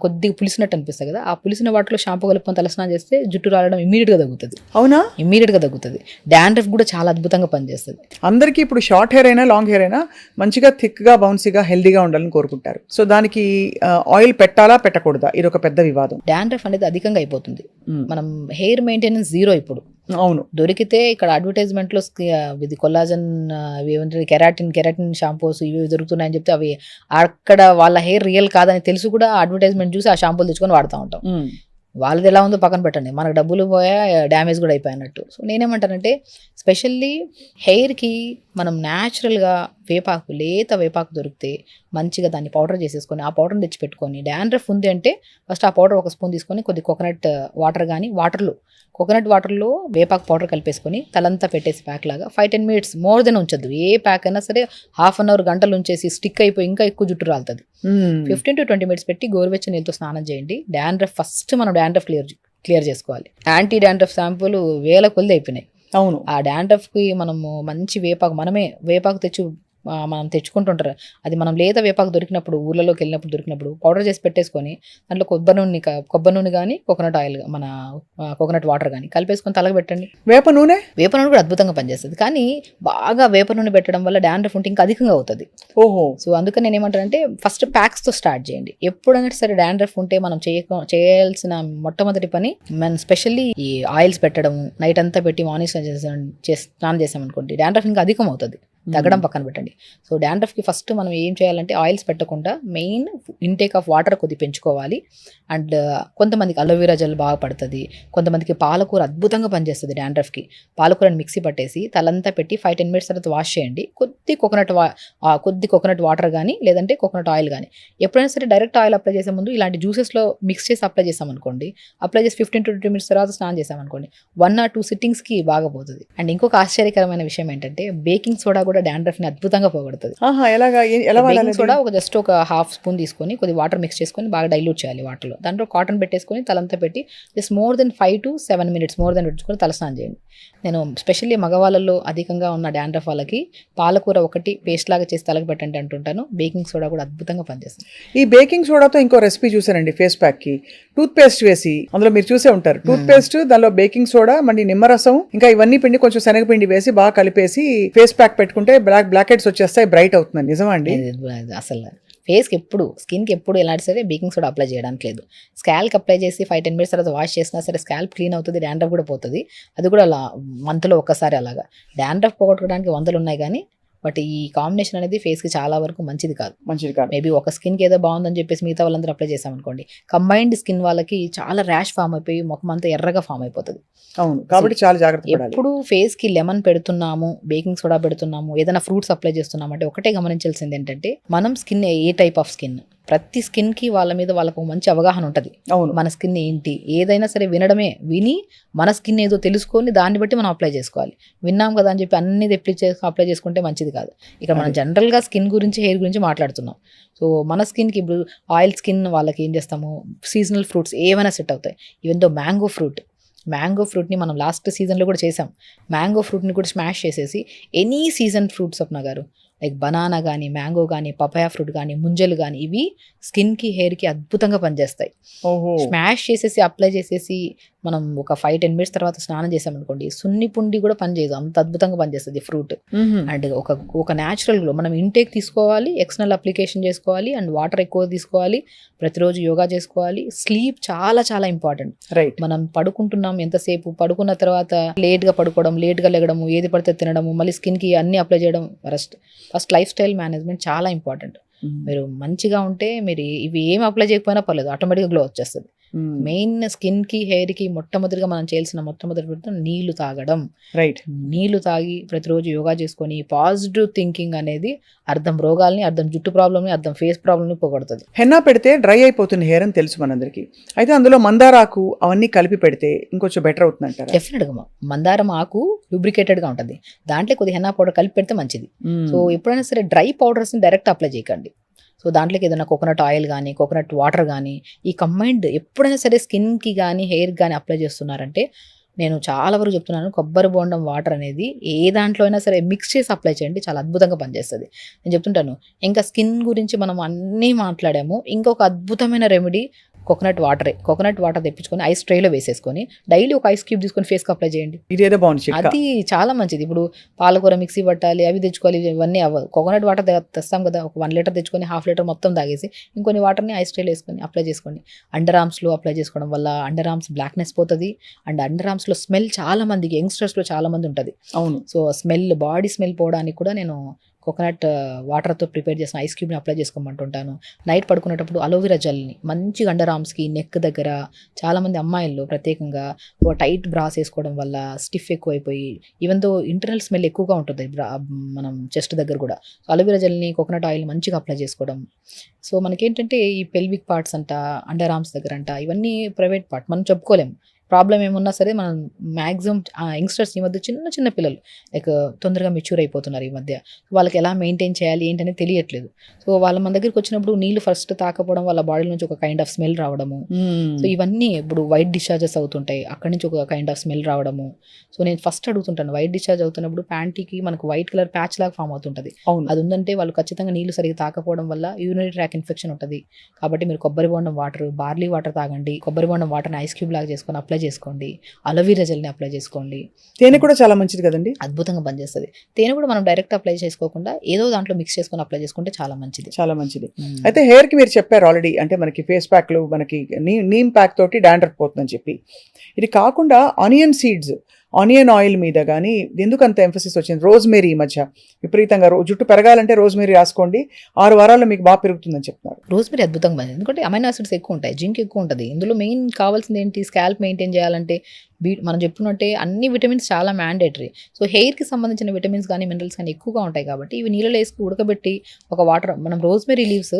కొద్దిగా పులిసినట్టు అనిపిస్తుంది కదా, ఆ పులిసిన వాటిలో షాంపూ కలుపుకొని తలస్నానం చేస్తే జుట్టు రాలడం ఇమీడియట్గా తగ్గుతుంది. అవునా? ఇమీడియట్గా తగ్గుతుంది. డాండ్రఫ్ కూడా చాలా అద్భుతంగా పనిచేస్తుంది. అందరికీ ఇప్పుడు షార్ట్ హెయిర్ అయినా లాంగ్ హెయిర్ అయినా మంచిగా థిక్గా, బౌన్సీగా, హెల్దీగా ఉండాలని కోరుకుంటారు. సో దానికి ఆయిల్ పెట్టాలా పెట్టకూడదా, ఇది ఒక పెద్ద వివాదం. డాండ్రఫ్ అనేది అధికంగా అయిపోతుంది. మనం హెయిర్ మెయింటెనెన్స్ జీరో ఇప్పుడు. అవును, దొరికితే ఇక్కడ అడ్వర్టైజ్మెంట్లో ఇది కొల్లాజన్, కెరాటిన్ షాంపూస్ ఇవి దొరుకుతున్నాయని చెప్తే అవి అక్కడ వాళ్ళ హెయిర్ రియల్ కాదని తెలుసు కూడా అడ్వర్టైజ్మెంట్ చూసి ఆ షాంపూలు తెచ్చుకొని వాడుతూ ఉంటాం. వాళ్ళది ఎలా ఉందో పక్కన పెట్టండి, మనకు డబ్బులు పోయా, డ్యామేజ్ కూడా అయిపోయినట్టు. సో నేనేమంటానంటే స్పెషల్లీ హెయిర్కి మనం న్యాచురల్గా వేపాకు, లేత వేపాకు దొరికితే మంచిగా దాన్ని పౌడర్ చేసేసుకొని ఆ పౌడర్ని తెచ్చి పెట్టుకొని, డాండ్రఫ్ ఉంది అంటే ఫస్ట్ ఆ పౌడర్ ఒక స్పూన్ తీసుకొని కొద్ది కోకోనట్ వాటర్ కానీ, కోకోనట్ వాటర్లో వేపాకు పౌడర్ కలిపేసుకొని తలంతా పెట్టేసి ప్యాక్ లాగా 5-10 minutes మోర్ దెన్ ఉంచద్దు. ఏ ప్యాక్ అయినా సరే 1/2 hour గంటలు ఉంచేసి స్టిక్ అయిపోయి ఇంకా ఎక్కువ జుట్టు రాలుతుంది. 15 to 20 minutes పెట్టి గోరువెచ్చని నీళ్ళతో స్నానం చేయండి. డాండ్రఫ్ ఫస్ట్ మనం డాండ్రఫ్ క్లియర్ చేసుకోవాలి. యాంటీ డాండ్రఫ్ షాంపూలు వేల కొద్ది అయిపోయినాయి. అవును, ఆ డాండ్రఫ్కి మనము మంచి వేపాకు, మనమే వేపాకు మనం తెచ్చుకుంటుంటారు. అది మనం లేత వేపాకు దొరికినప్పుడు, ఊర్లలోకి వెళ్ళినప్పుడు దొరికినప్పుడు పౌడర్ చేసి పెట్టేసుకొని దాంట్లో కొబ్బరి నూనె కానీ, కోకోనట్ ఆయిల్, మన కోకోనట్ వాటర్ కానీ కలిపేసుకొని తలకు పెట్టండి. వేప నూనె కూడా అద్భుతంగా పనిచేస్తుంది. కానీ బాగా వేప నూనె పెట్టడం వల్ల డాండ్రఫ్ ఉంటే ఇంకా అధికంగా అవుతుంది. ఓహో. సో అందుకని నేను ఏమంటానంటే ఫస్ట్ ప్యాక్స్తో స్టార్ట్ చేయండి. ఎప్పుడైనా సరే డాండ్రఫ్ ఉంటే మనం చేయాల్సిన మొట్టమొదటి పని, మనం స్పెషల్లీ ఈ ఆయిల్స్ పెట్టడం, నైట్ అంతా పెట్టి మార్నింగ్ స్నానం చేసామనుకోండి, డాండ్రఫ్ ఇంకా అధికం అవుతుంది. తగ్గడం పక్కన పెట్టండి. సో డాండ్రఫ్కి ఫస్ట్ మనం ఏం చేయాలంటే ఆయిల్స్ పెట్టకుండా మెయిన్ ఇంటేక్ ఆఫ్ వాటర్ కొద్ది పెంచుకోవాలి. అండ్ కొంతమందికి అలోవెరా జెల్ బాగా పడుతుంది, కొంతమందికి పాలకూర అద్భుతంగా పనిచేస్తుంది డాండ్రఫ్కి. పాలకూరని మిక్సీ పట్టేసి తలంతా పెట్టి 5-10 minutes తర్వాత వాష్ చేయండి. కొద్ది కోకోనట్ వాటర్ కానీ, లేదంటే కోకోనట్ ఆయిల్ కానీ. ఎప్పుడైనా సరే డైరెక్ట్ ఆయిల్ అప్లై చేసే ముందు ఇలాంటి జ్యూసెస్లో మిక్స్ చేసి అప్లై చేసామనుకోండి, అప్లై చేసి 15 to 20 minutes తర్వాత స్నానం చేసామనుకోండి, 1 or 2 sittings బాగా పోతుంది. అండ్ ఇంకొక ఆశ్చర్యకరమైన విషయం ఏంటంటే బేకింగ్ సోడా కూడా డాండ్రఫ్ ని అద్భుతంగా పోగొడుతుంది. బేకింగ్ సోడా జస్ట్ ఒక 1/2 spoon తీసుకొని కొద్ది వాటర్ మిక్స్ చేసుకొని బాగా డైల్యూట్ చేయాలి వాటర్లో. దాంట్లో కాటన్ పెట్టేసుకొని తలంతా పెట్టి just more than 5 to 7 minutes పెట్టుకొని తలస్నానం చేయండి. నేను స్పెషల్లీ మగవాళ్ళలో అధికంగా ఉన్న డాండ్రఫ్ వాళ్ళకి పాలకూర ఒకటి పేస్ట్ లాగా చేసి తలకు పెట్టండి అంటుంటాను. బేకింగ్ సోడా కూడా అద్భుతంగా పనిచేస్తుంది. ఈ బేకింగ్ సోడాతో ఇంకో రెసిపీ చూసానండి, ఫేస్ ప్యాక్ కి టూత్ పేస్ట్ వేసి, అందులో మీరు చూసే ఉంటారు, టూత్ పేస్ట్ దానిలో బేకింగ్ సోడా, మళ్ళీ నిమ్మరసం, ఇంకా ఇవన్నీ పిండి కొంచెం శనగపిండి వేసి బాగా కలిపేసి ఫేస్ ప్యాక్ పెట్టుకుంటే బ్లాక్ హెడ్స్ వచ్చేస్తాయి, బ్రైట్ అవుతుంది. నిజమా అండి? అసలు ఫేస్కి ఎప్పుడు స్కిన్కి ఎప్పుడు ఎలాంటి సరే బేకింగ్ సోడా అప్లై చేయడానికి లేదు. స్కాల్కి అప్లై చేసి 5-10 మినిట్స్ తర్వాత వాష్ చేసినా సరే స్కాల్ప్ క్లీన్ అవుతుంది, డాండ్రఫ్ కూడా పోతుంది. అది కూడా అలా మంత్లో ఒక్కసారి అలాగా. డాండ్రఫ్ పోగొట్టుకోవడానికి 100 ఉన్నాయి కానీ బట్ ఈ కాంబినేషన్ అనేది ఫేస్కి చాలా వరకు మంచిది కాదు. మేబీ ఒక స్కిన్కి ఏదో బాగుందని చెప్పేసి మిగతా వాళ్ళందరూ అప్లై చేసామనుకోండి, కంబైన్డ్ స్కిన్ వాళ్ళకి చాలా ర్యాష్ ఫామ్ అయిపోయి ముఖం అంతా ఎర్రగా ఫామ్ అయిపోతుంది. అవును, కాబట్టి చాలా జాగ్రత్త పడాలి. ఎప్పుడు ఫేస్కి లెమన్ పెడుతున్నాము, బేకింగ్ సోడా పెడుతున్నాము, ఏదైనా ఫ్రూట్స్ అప్లై చేస్తున్నాము అంటే ఒకటే గమనించాల్సింది ఏంటంటే మనం skin A type of skin, ప్రతి స్కిన్కి వాళ్ళ మీద వాళ్ళకు మంచి అవగాహన ఉంటుంది. మన స్కిన్ ఏంటి ఏదైనా సరే వినడమే, విని మన స్కిన్ ఏదో తెలుసుకొని దాన్ని బట్టి మనం అప్లై చేసుకోవాలి. విన్నాం కదా అని చెప్పి అన్ని అప్లై చేసుకుంటే మంచిది కాదు. ఇక్కడ మనం జనరల్గా స్కిన్ గురించి హెయిర్ గురించి మాట్లాడుతున్నాం. సో మన స్కిన్కి ఇప్పుడు ఆయిల్ స్కిన్ వాళ్ళకి ఏం చేస్తాము, సీజనల్ ఫ్రూట్స్ ఏమైనా సెట్ అవుతాయి. ఈవెన్ దో మ్యాంగో ఫ్రూట్ని మనం లాస్ట్ సీజన్లో కూడా చేసాం. మ్యాంగో ఫ్రూట్ని కూడా స్మాష్ చేసేసి ఎనీ సీజన్ ఫ్రూట్స్ స్వప్న గారు, లైక్ బనానా కానీ, మ్యాంగో కానీ, పపాయా ఫ్రూట్ కానీ, ముంజలు కానీ, ఇవి స్కిన్కి హెయిర్కి అద్భుతంగా పనిచేస్తాయి. స్మాష్ చేసేసి అప్లై చేసేసి మనం ఒక 5-10 మినిట్స్ తర్వాత స్నానం చేసామనుకోండి, సున్ని పుండి కూడా పనిచేయదు, అంత అద్భుతంగా పనిచేస్తుంది ఫ్రూట్. అండ్ ఒక న్యాచురల్ గ్లో మనం ఇంటేక్ తీసుకోవాలి, ఎక్స్టర్నల్ అప్లికేషన్ చేసుకోవాలి, అండ్ వాటర్ ఎక్కువ తీసుకోవాలి, ప్రతిరోజు యోగా చేసుకోవాలి. స్లీప్ చాలా చాలా ఇంపార్టెంట్. మనం పడుకుంటున్నాం ఎంతసేపు, పడుకున్న తర్వాత లేట్గా పడుకోవడం, లేట్గా లెగడము, ఏది పడితే తినడము, మళ్ళీ స్కిన్కి అన్ని అప్లై చేయడం. ఫస్ట్ లైఫ్ స్టైల్ మేనేజ్మెంట్ చాలా ఇంపార్టెంట్. మీరు మంచిగా ఉంటే మీరు ఇవి ఏమి అప్లై చేయకపోయినా పర్లేదు, ఆటోమేటిక్గా గ్లో వచ్చేస్తుంది. మెయిన్ స్కిన్ కి హెయిర్ కి మొట్టమొదటిగా మనం చేయాల్సిన మొట్టమొదటి నీళ్లు తాగడం. నీళ్లు తాగి ప్రతిరోజు యోగా చేసుకొని పాజిటివ్ థింకింగ్ అనేది అర్థం రోగాల్ని, అర్థం జుట్టు ప్రాబ్లమ్ని, అర్థం ఫేస్ ప్రాబ్లమ్ని పోగొడుతుంది. హెన్నా పెడితే డ్రై అయిపోతుంది హెయిర్ అని తెలుసు మనందరికి. అయితే అందులో మందారాకు అవన్నీ కలిపి పెడితే ఇంకొంచెం బెటర్ అవుతుంది అంటారు. డెఫినెట్గా మందారం ఆకు లూబ్రికేటెడ్ గా ఉంటుంది, దాంట్లో కొద్దిగా హెన్నా పౌడర్ కలిపి పెడితే మంచిది. సో ఎప్పుడైనా సరే డ్రై పౌడర్స్ ని డైరెక్ట్ అప్లై చేయకండి. సో దాంట్లోకి ఏదైనా కోకోనట్ ఆయిల్ కానీ, కోకోనట్ వాటర్ కానీ, ఈ కంబైన్డ్ ఎప్పుడైనా సరే స్కిన్కి కానీ హెయిర్కి కానీ అప్లై చేస్తున్నారంటే నేను చాలా వరకు చెప్తున్నాను, కొబ్బరి బోండం వాటర్ అనేది ఏ దాంట్లో అయినా సరే మిక్స్ చేసి అప్లై చేయండి, చాలా అద్భుతంగా పనిచేస్తుంది. నేను చెప్తుంటాను, ఇంకా స్కిన్ గురించి మనం అన్నీ మాట్లాడాము. ఇంకొక అద్భుతమైన రెమెడీ కోకోనట్ వాటర్ తెప్పించుకొని ఐస్ ట్రేలో వేసేసుకొని డైలీ ఒక ఐస్ క్యూబ్ తీసుకొని ఫేస్కి అప్లై చేయండి. ఇదేదో బాగుంది, అది చాలా మంచిది. ఇప్పుడు పాలకూర మిక్సీ పట్టాలి, అవి తెచ్చుకోవాలి, ఇవన్నీ అవ్వదు. కోకోనట్ వాటర్ తెస్తాం కదా, ఒక 1 లీటర్ తెచ్చుకొని 1/2 లీటర్ మొత్తం తాగేసి ఇంకొన్ని వాటర్ని ఐస్ ట్రేలో వేసుకొని అప్లై చేసుకోండి. అండర్ ఆర్మ్స్లో అప్లై చేసుకోవడం వల్ల అండర్ ఆర్మ్స్ బ్లాక్నెస్ పోతుంది. అండ్ అండర్ ఆర్మ్స్లో స్మెల్ చాలా మందికి, యంగ్స్టర్స్లో చాలా మంది ఉంటుంది. అవును. సో బాడీ స్మెల్ పోవడానికి కూడా నేను కోకోనట్ వాటర్తో ప్రిపేర్ చేసిన ఐస్ క్యూబ్ని అప్లై చేసుకోమంటుంటాను. నైట్ పడుకునేటప్పుడు అలోవెరా జెల్ని మంచిగా అండర్ ఆర్మ్స్కి, నెక్ దగ్గర, చాలామంది అమ్మాయిల్లో ప్రత్యేకంగా టైట్ బ్రాస్ వేసుకోవడం వల్ల స్టిఫ్ ఎక్కువైపోయి ఈవెన్ దో ఇంటర్నల్ స్మెల్ ఎక్కువగా ఉంటుంది మనం చెస్ట్ దగ్గర కూడా. సో అలోవెరా జెల్ని, కోకోనట్ ఆయిల్ మంచిగా అప్లై చేసుకోవడం. సో మనకేంటంటే ఈ పెల్విక్ పార్ట్స్ అంట, అండర్ ఆర్మ్స్ దగ్గర అంట, ఇవన్నీ ప్రైవేట్ పార్ట్, మనం చెప్పుకోలేము. ప్రాబ్లం ఏమున్నా సరే మనం మ్యాక్సిమం యంగ్స్టర్స్ ఈ మధ్య చిన్న పిల్లలు లైక్ తొందరగా మెచ్యూర్ అయిపోతున్నారు ఈ మధ్య. వాళ్ళకి ఎలా మెయింటైన్ చేయాలి ఏంటనేది తెలియట్లేదు. సో మన దగ్గరికి వచ్చినప్పుడు నీళ్ళు ఫస్ట్ తాకపోవడం వాళ్ళ బాడీ నుంచి ఒక కైండ్ ఆఫ్ స్మెల్ రావడము. సో ఇవన్నీ ఇప్పుడు వైట్ డిశ్చార్జెస్ అవుతుంటాయి, అక్కడి నుంచి ఒక కైండ్ ఆఫ్ స్మెల్ రావడము. సో నేను ఫస్ట్ అడుగుతుంటాను, వైట్ డిశ్చార్జ్ అవుతున్నప్పుడు ప్యాంటీకి మనకు వైట్ కలర్ ప్యాచ్ లాగా ఫామ్ అవుతుంటుంది. అది ఉందంటే వాళ్ళు ఖచ్చితంగా నీళ్ళు సరిగ్గా తాకపోవడం వల్ల యూరినరీ ట్రాక్ ఇన్ఫెక్షన్ ఉంటుంది. కాబట్టి మీరు కొబ్బరి బోండం వాటర్, బార్లీ వాటర్ తాగండి. కొబ్బరి బోండం వాటర్ని ఐస్ క్యూబ్ లాగా చేసుకొని అప్లై చేసుకోండి. అలోవెరా జెల్ని అప్లై చేసుకోండి. తేనె కూడా చాలా మంచిది కదండి, అద్భుతంగా పనిచేస్తుంది. తేనె కూడా మనం డైరెక్ట్ అప్లై చేసుకోకుండా ఏదో దాంట్లో మిక్స్ చేసుకొని అప్లై చేసుకుంటే చాలా మంచిది. అయితే హెయిర్ కి మీరు చెప్పారు ఆల్రెడీ, అంటే మనకి ఫేస్ ప్యాక్లు, మనకి నీమ్ ప్యాక్ తోటి డాండ్రఫ్ పోతుందని చెప్పి. ఇది కాకుండా ఆనియన్ ఆయిల్ మీద కానీ ఎందుకు అంత ఎంఫసిస్ వచ్చింది? రోజ్మేరీ ఈ మధ్య విపరీతంగా జుట్టు పెరగాలంటే రోజ్మేరీ రాసుకోండి, 6 వారాల్లో మీకు బాగా పెరుగుతుందని చెప్తున్నారు. రోజ్మేరీ అద్భుతంగా పనిచేస్తుంది, ఎందుకంటే అమైనో ఆసిడ్స్ ఎక్కువ ఉంటాయి, జింక్ ఎక్కువ ఉంటుంది. ఇందులో మెయిన్ కావాల్సింది ఏంటి, స్కాల్ప్ మెయింటైన్ చేయాలంటే మనం చెప్పుకున్నట్టే అన్ని విటమిన్స్ చాలా మ్యాండేటరీ. సో హెయిర్కి సంబంధించిన విటమిన్స్ కానీ మినరల్స్ కానీ ఎక్కువగా ఉంటాయి కాబట్టి ఇవి నీళ్ళలో వేసుకు ఉడకబెట్టి ఒక వాటర్, మనం రోజ్మేరీ లీవ్స్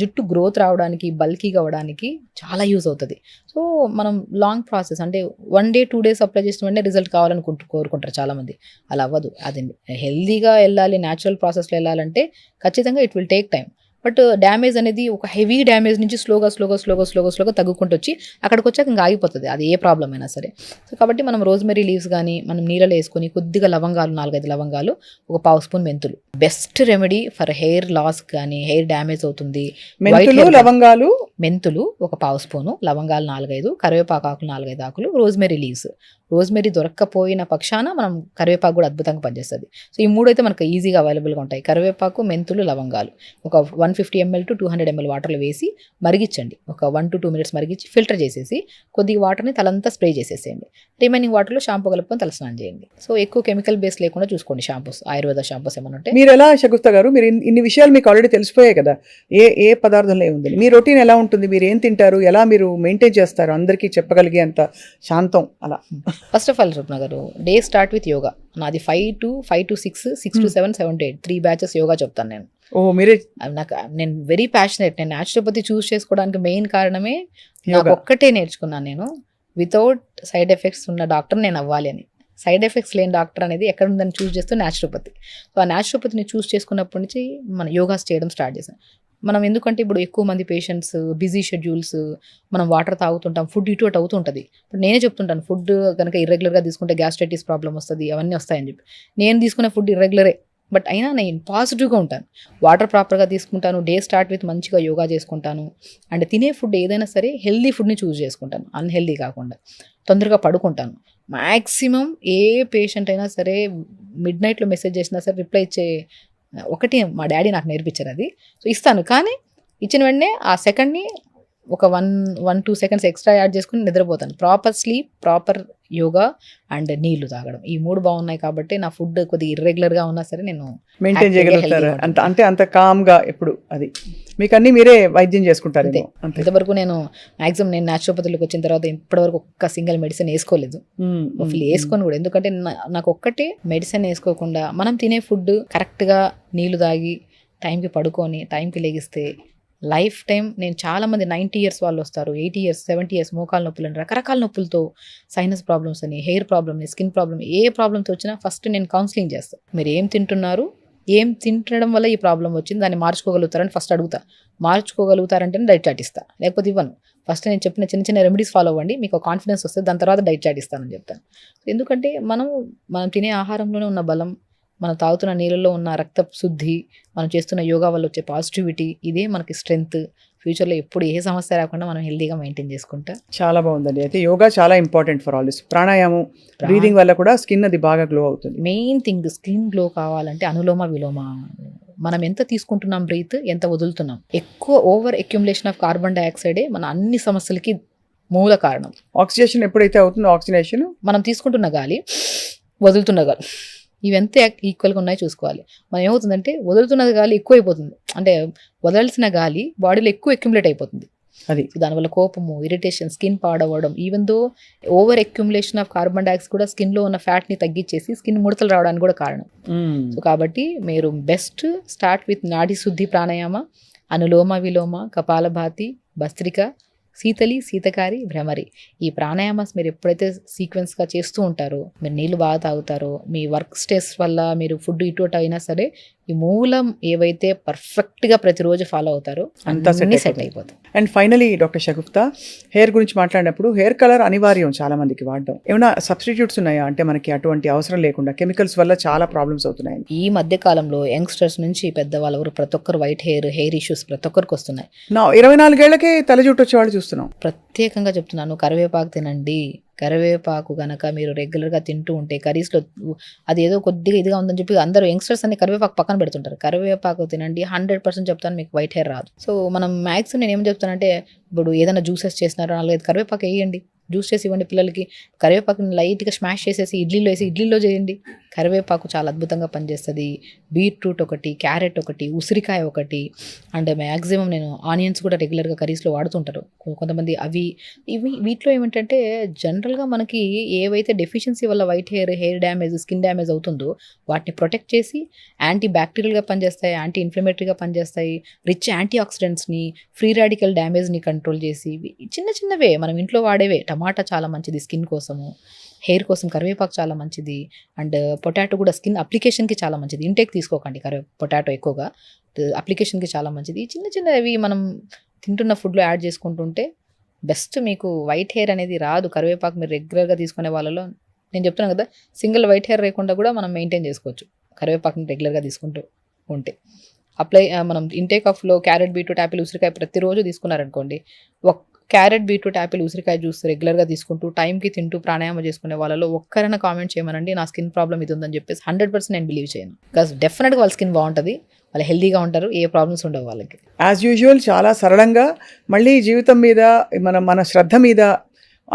జుట్టు గ్రోత్ రావడానికి, బల్కీగా అవ్వడానికి చాలా యూజ్ అవుతుంది. సో మనం లాంగ్ ప్రాసెస్ అంటే 1 day 2 days అప్లై చేసిన వెంటనే రిజల్ట్ కావాలని కోరుకుంటారు చాలామంది. అలా అవ్వదు. అది హెల్దీగా వెళ్ళాలి, న్యాచురల్ ప్రాసెస్లో వెళ్ళాలంటే ఖచ్చితంగా it will take time. But damage అనేది ఒక హెవీ డ్యామేజ్ నుంచి స్లోగా తగ్గుకుంటూ వచ్చి అక్కడికి వచ్చాక ఇంకా ఆగిపోతుంది, అది ఏ ప్రాబ్లం అయినా సరే. సో కాబట్టి మనం రోజ్మెరీ లీవ్స్ కానీ మనం నీళ్ళలో వేసుకొని కొద్దిగా లవంగాలు, 4-5 లవంగాలు, ఒక 1/2 స్పూన్ మెంతులు, best remedy for hair loss కానీ, హెయిర్ డ్యామేజ్ అవుతుంది. మెంతులు ఒక 1/2 స్పూను, లవంగాలు 4-5, కరివేపాకు ఆకులు 4-5 ఆకులు, రోజ్మెరీ లీవ్స్. రోజ్మెరీ దొరక్కపోయిన పక్షాన మనం కరివేపాకు కూడా అద్భుతంగా పనిచేస్తుంది. సో ఈ 3 అయితే మనకు ఈజీగా అవైలబుల్గా ఉంటాయి, కరివేపాకు, మెంతులు, లవంగాలు. ఒక 1 150 ml to 200 ml వాటర్లో వేసి మరిగించండి. ఒక 1 to 2 minutes మరిగించి ఫిల్టర్ చేసేసి కొద్దిగా వాటర్ని తలంతా స్ప్రే చేసేసేయండి. రిమైనింగ్ వాటర్లో షాంపూ కలుపుకొని తలస్నానం చేయండి. సో ఎక్కువ కెమికల్ బేస్ లేకుండా చూసుకోండి షాంపూస్, ఆయుర్వేద షాంపూస్ ఏమైనా ఉంటే. మీరు ఎలా షగుఫ్తా గారు, మీరు ఇన్ని విషయాలు మీకు ఆల్రెడీ తెలిసిపోయాయి కదా, ఏ పదార్థంలో ఏముంది, మీ రొటీన్ ఎలా ఉంటుంది, మీరు ఏం తింటారు, ఎలా మీరు మెయింటైన్ చేస్తారు, అందరికీ చెప్పగలిగే అంత శాంతం అలా? ఫస్ట్ ఆఫ్ ఆల్ స్వప్న గారు, డే స్టార్ట్ విత్ యోగా. నాది 5 to 6, 6 to 7, 7 to 8 3 batches yoga చెప్తాను నేను. మీరే? నేను వెరీ ప్యాషనేట్. నేను న్యాచురోపతి చూస్ చేసుకోవడానికి మెయిన్ కారణమే నాకు ఒక్కటే నేర్చుకున్నాను నేను, వితౌట్ సైడ్ ఎఫెక్ట్స్ ఉన్న డాక్టర్ నేను అవ్వాలి అని. సైడ్ ఎఫెక్ట్స్ లేని డాక్టర్ అనేది ఎక్కడ ఉందని చూస్ చేస్తూ న్యాచురోపతి. సో ఆ న్యాచురోపతిని చూస్ చేసుకున్నప్పటి నుంచి మన యోగాస్ చేయడం స్టార్ట్ చేశాను. మనం ఎందుకంటే ఇప్పుడు ఎక్కువ మంది పేషెంట్స్, బిజీ షెడ్యూల్స్, మనం వాటర్ తాగుతుంటాం, ఫుడ్ ఇటు అటు అవుతుంటుంది. ఇప్పుడు నేనే చెప్తుంటాను, ఫుడ్ కనుక ఇర్రెగ్యులర్గా తీసుకుంటే గ్యాస్ట్రైటిస్ ప్రాబ్లం వస్తుంది, అవన్నీ వస్తాయని చెప్పి. నేను తీసుకునే ఫుడ్ ఇర్రెగ్యులరే, బట్ అయినా నేను పాజిటివ్గా ఉంటాను. వాటర్ ప్రాపర్గా తీసుకుంటాను, డే స్టార్ట్ విత్ మంచిగా యోగా చేసుకుంటాను. అండ్ తినే ఫుడ్ ఏదైనా సరే హెల్దీ ఫుడ్ని చూస్ చేసుకుంటాను, అన్హెల్దీ కాకుండా. తొందరగా పడుకుంటాను. మ్యాక్సిమం ఏ పేషెంట్ అయినా సరే మిడ్ నైట్లో మెసేజ్ చేసినా సరే రిప్లై ఇచ్చే ఒకటి మా డాడీ నాకు నేర్పించారు అది. సో ఇస్తాను, కానీ ఇచ్చిన వెంటనే ఆ సెకండ్ని ఒక 1-2 seconds ఎక్స్ట్రా యాడ్ చేసుకుని నిద్రపోతాను. Proper sleep, proper yoga and నీళ్లు తాగడం, ఈ 3 బాగున్నాయి కాబట్టి నా ఫుడ్ కొద్దిగా ఇర్రెగ్యులర్గా ఉన్నా సరే నేను మెయింటైన్ చేయగలుగుతారు. అంటే అంత కామ్గా ఎప్పుడు అది మీకు అన్ని మీరే వైద్యం చేసుకుంటారు? ఇంతవరకు నేను మ్యాక్సిమం నేను న్యాచురోపతిలోకి వచ్చిన తర్వాత ఇప్పటివరకు ఒక్క సింగిల్ మెడిసిన్ వేసుకోలేదు, వేసుకొని కూడా. ఎందుకంటే నాకు ఒక్కటే మెడిసిన్ వేసుకోకుండా మనం తినే ఫుడ్ కరెక్ట్గా, నీళ్లు తాగి, టైంకి పడుకొని, టైంకి లెగిస్తే లైఫ్ టైం. నేను చాలామంది 90 years వాళ్ళు వస్తారు, 80 years, 70 years మోకాల నొప్పులు అని, రకరకాల నొప్పులతో, సైనస్ ప్రాబ్లమ్స్ అని, హెయిర్ ప్రాబ్లమ్, స్కిన్ ప్రాబ్లమ్, ఏ ప్రాబ్లమ్తో వచ్చినా ఫస్ట్ నేను కౌన్సిలింగ్ చేస్తాను. మీరు ఏం తింటున్నారు, ఏం తింటడం వల్ల ఈ ప్రాబ్లం వచ్చింది, దాన్ని మార్చుకోగలుగుతారని ఫస్ట్ అడుగుతా. మార్చుకోగలుగుతారంటే డైట్ చార్ట్ ఇస్తా, లేకపోతే ఇవ్వను. ఫస్ట్ నేను చెప్పిన చిన్న చిన్న రెమెడీస్ ఫాలో అవ్వండి, మీకు కాన్ఫిడెన్స్ వస్తుంది, దాని తర్వాత డైట్ చార్ట్ ఇస్తానని చెప్తాను. ఎందుకంటే మనం తినే ఆహారంలోనే ఉన్న బలం, మనం తాగుతున్న నీళ్ళలో ఉన్న రక్త శుద్ధి, మనం చేస్తున్న యోగా వల్ల వచ్చే పాజిటివిటీ, ఇదే మనకి స్ట్రెంగ్త్. ఫ్యూచర్లో ఎప్పుడు ఏ సమస్య రాకుండా మనం హెల్దీగా మెయింటైన్ చేసుకుంటా. చాలా బాగుందండి. అయితే యోగా చాలా ఇంపార్టెంట్ ఫర్ ఆల్ దిస్. ప్రాణాయామం, బ్రీదింగ్ వల్ల కూడా స్కిన్ అది బాగా గ్లో అవుతుంది. మెయిన్ థింగ్, స్కిన్ గ్లో కావాలంటే అనులోమ విలోమ. మనం ఎంత తీసుకుంటున్నాం బ్రీత్, ఎంత వదులుతున్నాం. ఎక్కువ ఓవర్ అక్యుములేషన్ ఆఫ్ కార్బన్ డైఆక్సైడే మన అన్ని సమస్యలకి మూల కారణం. ఆక్సిజనేషన్ ఎప్పుడైతే అవుతుందో, ఆక్సిజనేషన్ మనం తీసుకుంటున్న గాలి, వదులుతున్న గాలి, ఇవెంత ఈక్వల్గా ఉన్నాయో చూసుకోవాలి. మనం ఏమవుతుందంటే వదులుతున్నది గాలి ఎక్కువైపోతుంది, అంటే వదలాల్సిన గాలి బాడీలో ఎక్కువ అక్యుములేట్ అయిపోతుంది. అది దానివల్ల కోపము, ఇరిటేషన్, స్కిన్ పాడవడం. Even though over accumulation of carbon dioxide కూడా స్కిన్లో ఉన్న ఫ్యాట్ని తగ్గించేసి స్కిన్ ముడతలు రావడానికి కూడా కారణం. సో కాబట్టి మీరు బెస్ట్ స్టార్ట్ విత్ నాడీ శుద్ధి ప్రాణాయామ, అనులోమ విలోమ, కపాలభాతి, భస్త్రిక, శీతలి, శీతకారి, భ్రమరి. ఈ ప్రాణాయామాస్ మీరు ఎప్పుడైతే సీక్వెన్స్గా చేస్తూ ఉంటారో, మీరు నీళ్ళు బాగా తాగుతారో, మీ వర్క్ స్ట్రెస్ వల్ల మీరు ఫుడ్ ఇటు అయినా సరే ఈ మూలం ఏవైతే పర్ఫెక్ట్గా ప్రతిరోజు ఫాలో అవుతారో అంతా సెట్ అయిపోతుంది. And finally doctor Shagufta, hair గురించి మాట్లాడినప్పుడు హెయిర్ కలర్ అనివార్యం చాలా మందికి వాడడం. ఏమైనా సబ్స్టిట్యూట్స్ ఉన్నాయా, అంటే మనకి అటువంటి అవసరం లేకుండా? కెమికల్స్ వల్ల చాలా ప్రాబ్లమ్స్ అవుతున్నాయి ఈ మధ్య కాలంలో. యంగ్స్టర్స్ నుంచి పెద్దవాళ్ళు ప్రతి ఒక్కరు వైట్ హెయిర్ ఇష్యూస్ ప్రతి ఒక్కరికి వస్తున్నాయి. 24 ఏళ్లకే తల జుట్టు వచ్చేవాళ్ళు చూస్తున్నాం. ప్రత్యేకంగా చెప్తున్నాను, కరివేపాకు తినండి. కరివేపాకు గనక మీరు రెగ్యులర్గా తింటూ ఉంటే, కర్రీస్లో అది ఏదో కొద్దిగా ఇదిగా ఉందని చెప్పి అందరూ యంగ్స్టర్స్ అన్ని కరివేపాకు పక్కన పెడుతుంటారు. కరివేపాకు తినండి, 100% చెప్తాను మీకు వైట్ హెయిర్ రాదు. సో మనం మ్యాక్సిమం నేను ఏం చెప్తానంటే, ఇప్పుడు ఏదైనా జ్యూసెస్ చేసినారో 4-5 కరివేపాకు వేయండి, జ్యూస్ చేసి ఇవ్వండి పిల్లలకి. కరివేపాకుని లైట్గా స్మాష్ చేసేసి ఇడ్లీలో చేయండి. కరివేపాకు చాలా అద్భుతంగా పనిచేస్తుంది. బీట్రూట్ ఒకటి, క్యారెట్ ఒకటి, ఉసిరికాయ ఒకటి, అండ్ మ్యాక్సిమం నేను ఆనియన్స్ కూడా రెగ్యులర్గా కర్రీస్లో వాడుతుంటారు కొంతమంది. వీటిలో ఏమిటంటే జనరల్గా మనకి ఏవైతే డెఫిషియన్సీ వల్ల white hair damage, skin damage అవుతుందో వాటిని ప్రొటెక్ట్ చేసి యాంటీ బ్యాక్టీరియల్గా పనిచేస్తాయి, యాంటీ ఇన్ఫ్లమేటరీగా పనిచేస్తాయి, రిచ్ యాంటీ ఆక్సిడెంట్స్ని, ఫ్రీ రాడికల్ డ్యామేజ్ని కంట్రోల్ చేసి, చిన్నవే మనం ఇంట్లో వాడేవే. టమాటా చాలా మంచిది స్కిన్ కోసము, హెయిర్ కోసం కరివేపాకు చాలా మంచిది. అండ్ పొటాటో కూడా స్కిన్ అప్లికేషన్కి చాలా మంచిది. ఇంటేక్ తీసుకోకండి పొటాటో ఎక్కువగా, అప్లికేషన్కి చాలా మంచిది. చిన్నవి మనం తింటున్న ఫుడ్లో యాడ్ చేసుకుంటుంటే బెస్ట్. మీకు వైట్ హెయిర్ అనేది రాదు. కరివేపాకు మీరు రెగ్యులర్గా తీసుకునే వాళ్ళలో నేను చెప్తున్నాను కదా, సింగిల్ వైట్ హెయిర్ లేకుండా కూడా మనం మెయింటైన్ చేసుకోవచ్చు కరివేపాకుని రెగ్యులర్గా తీసుకుంటూ ఉంటే. మనం ఇంటేక్ ఆఫ్లో క్యారెట్, బీట్రూట్, యాపిల్, ఉసిరికాయ ప్రతిరోజు తీసుకున్నారనుకోండి, క్యారెట్, బీట్రూట్, యాపిల్, ఉసిరికాయ జ్యూస్ రెగ్యులర్గా తీసుకుంటూ టైంకి తింటూ ప్రాణాయామం చేసుకునే వాళ్ళలో ఒక్కరైనా కామెంట్ చేయమనండి, నా స్కిన్ ప్రాబ్లం ఇది ఉందని చెప్పేసి 100% నేను బిలీవ్ చేయను. బికాస్ డెఫినెట్గా వాళ్ళ స్కిన్ బాగుంటుంది. వాళ్ళు హెల్దీగా ఉంటారు, ఏ ప్రాబ్లమ్స్ ఉండవు వాళ్ళకి. యాజ్ యూజువల్ చాలా సరళంగా మళ్ళీ జీవితం మీద మన శ్రద్ధ మీద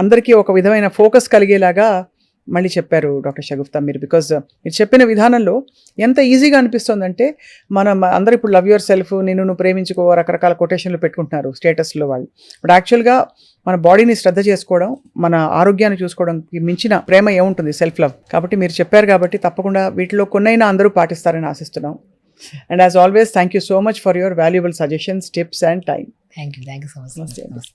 అందరికీ ఒక విధమైన ఫోకస్ కలిగేలాగా మళ్ళీ చెప్పారు డాక్టర్ షగుఫ్తా మీరు. బికాజ్ మీరు చెప్పిన విధానంలో ఎంత ఈజీగా అనిపిస్తుందంటే అందరూ ఇప్పుడు లవ్ యువర్ సెల్ఫ్, నువ్వు ప్రేమించుకో, రకరకాల కొటేషన్లు పెట్టుకుంటున్నారు స్టేటస్లో వాళ్ళు. బట్ యాక్చువల్గా మన బాడీని శ్రద్ధ చేసుకోవడం, మన ఆరోగ్యాన్ని చూసుకోవడానికి మించిన ప్రేమ ఏముంటుంది, సెల్ఫ్ లవ్. కాబట్టి మీరు చెప్పారు కాబట్టి తప్పకుండా వీటిలో కొన్నైనా అందరూ పాటిస్తారని ఆశిస్తున్నాం. And as always thank you so much for your valuable suggestions, tips and time. Thank you so much.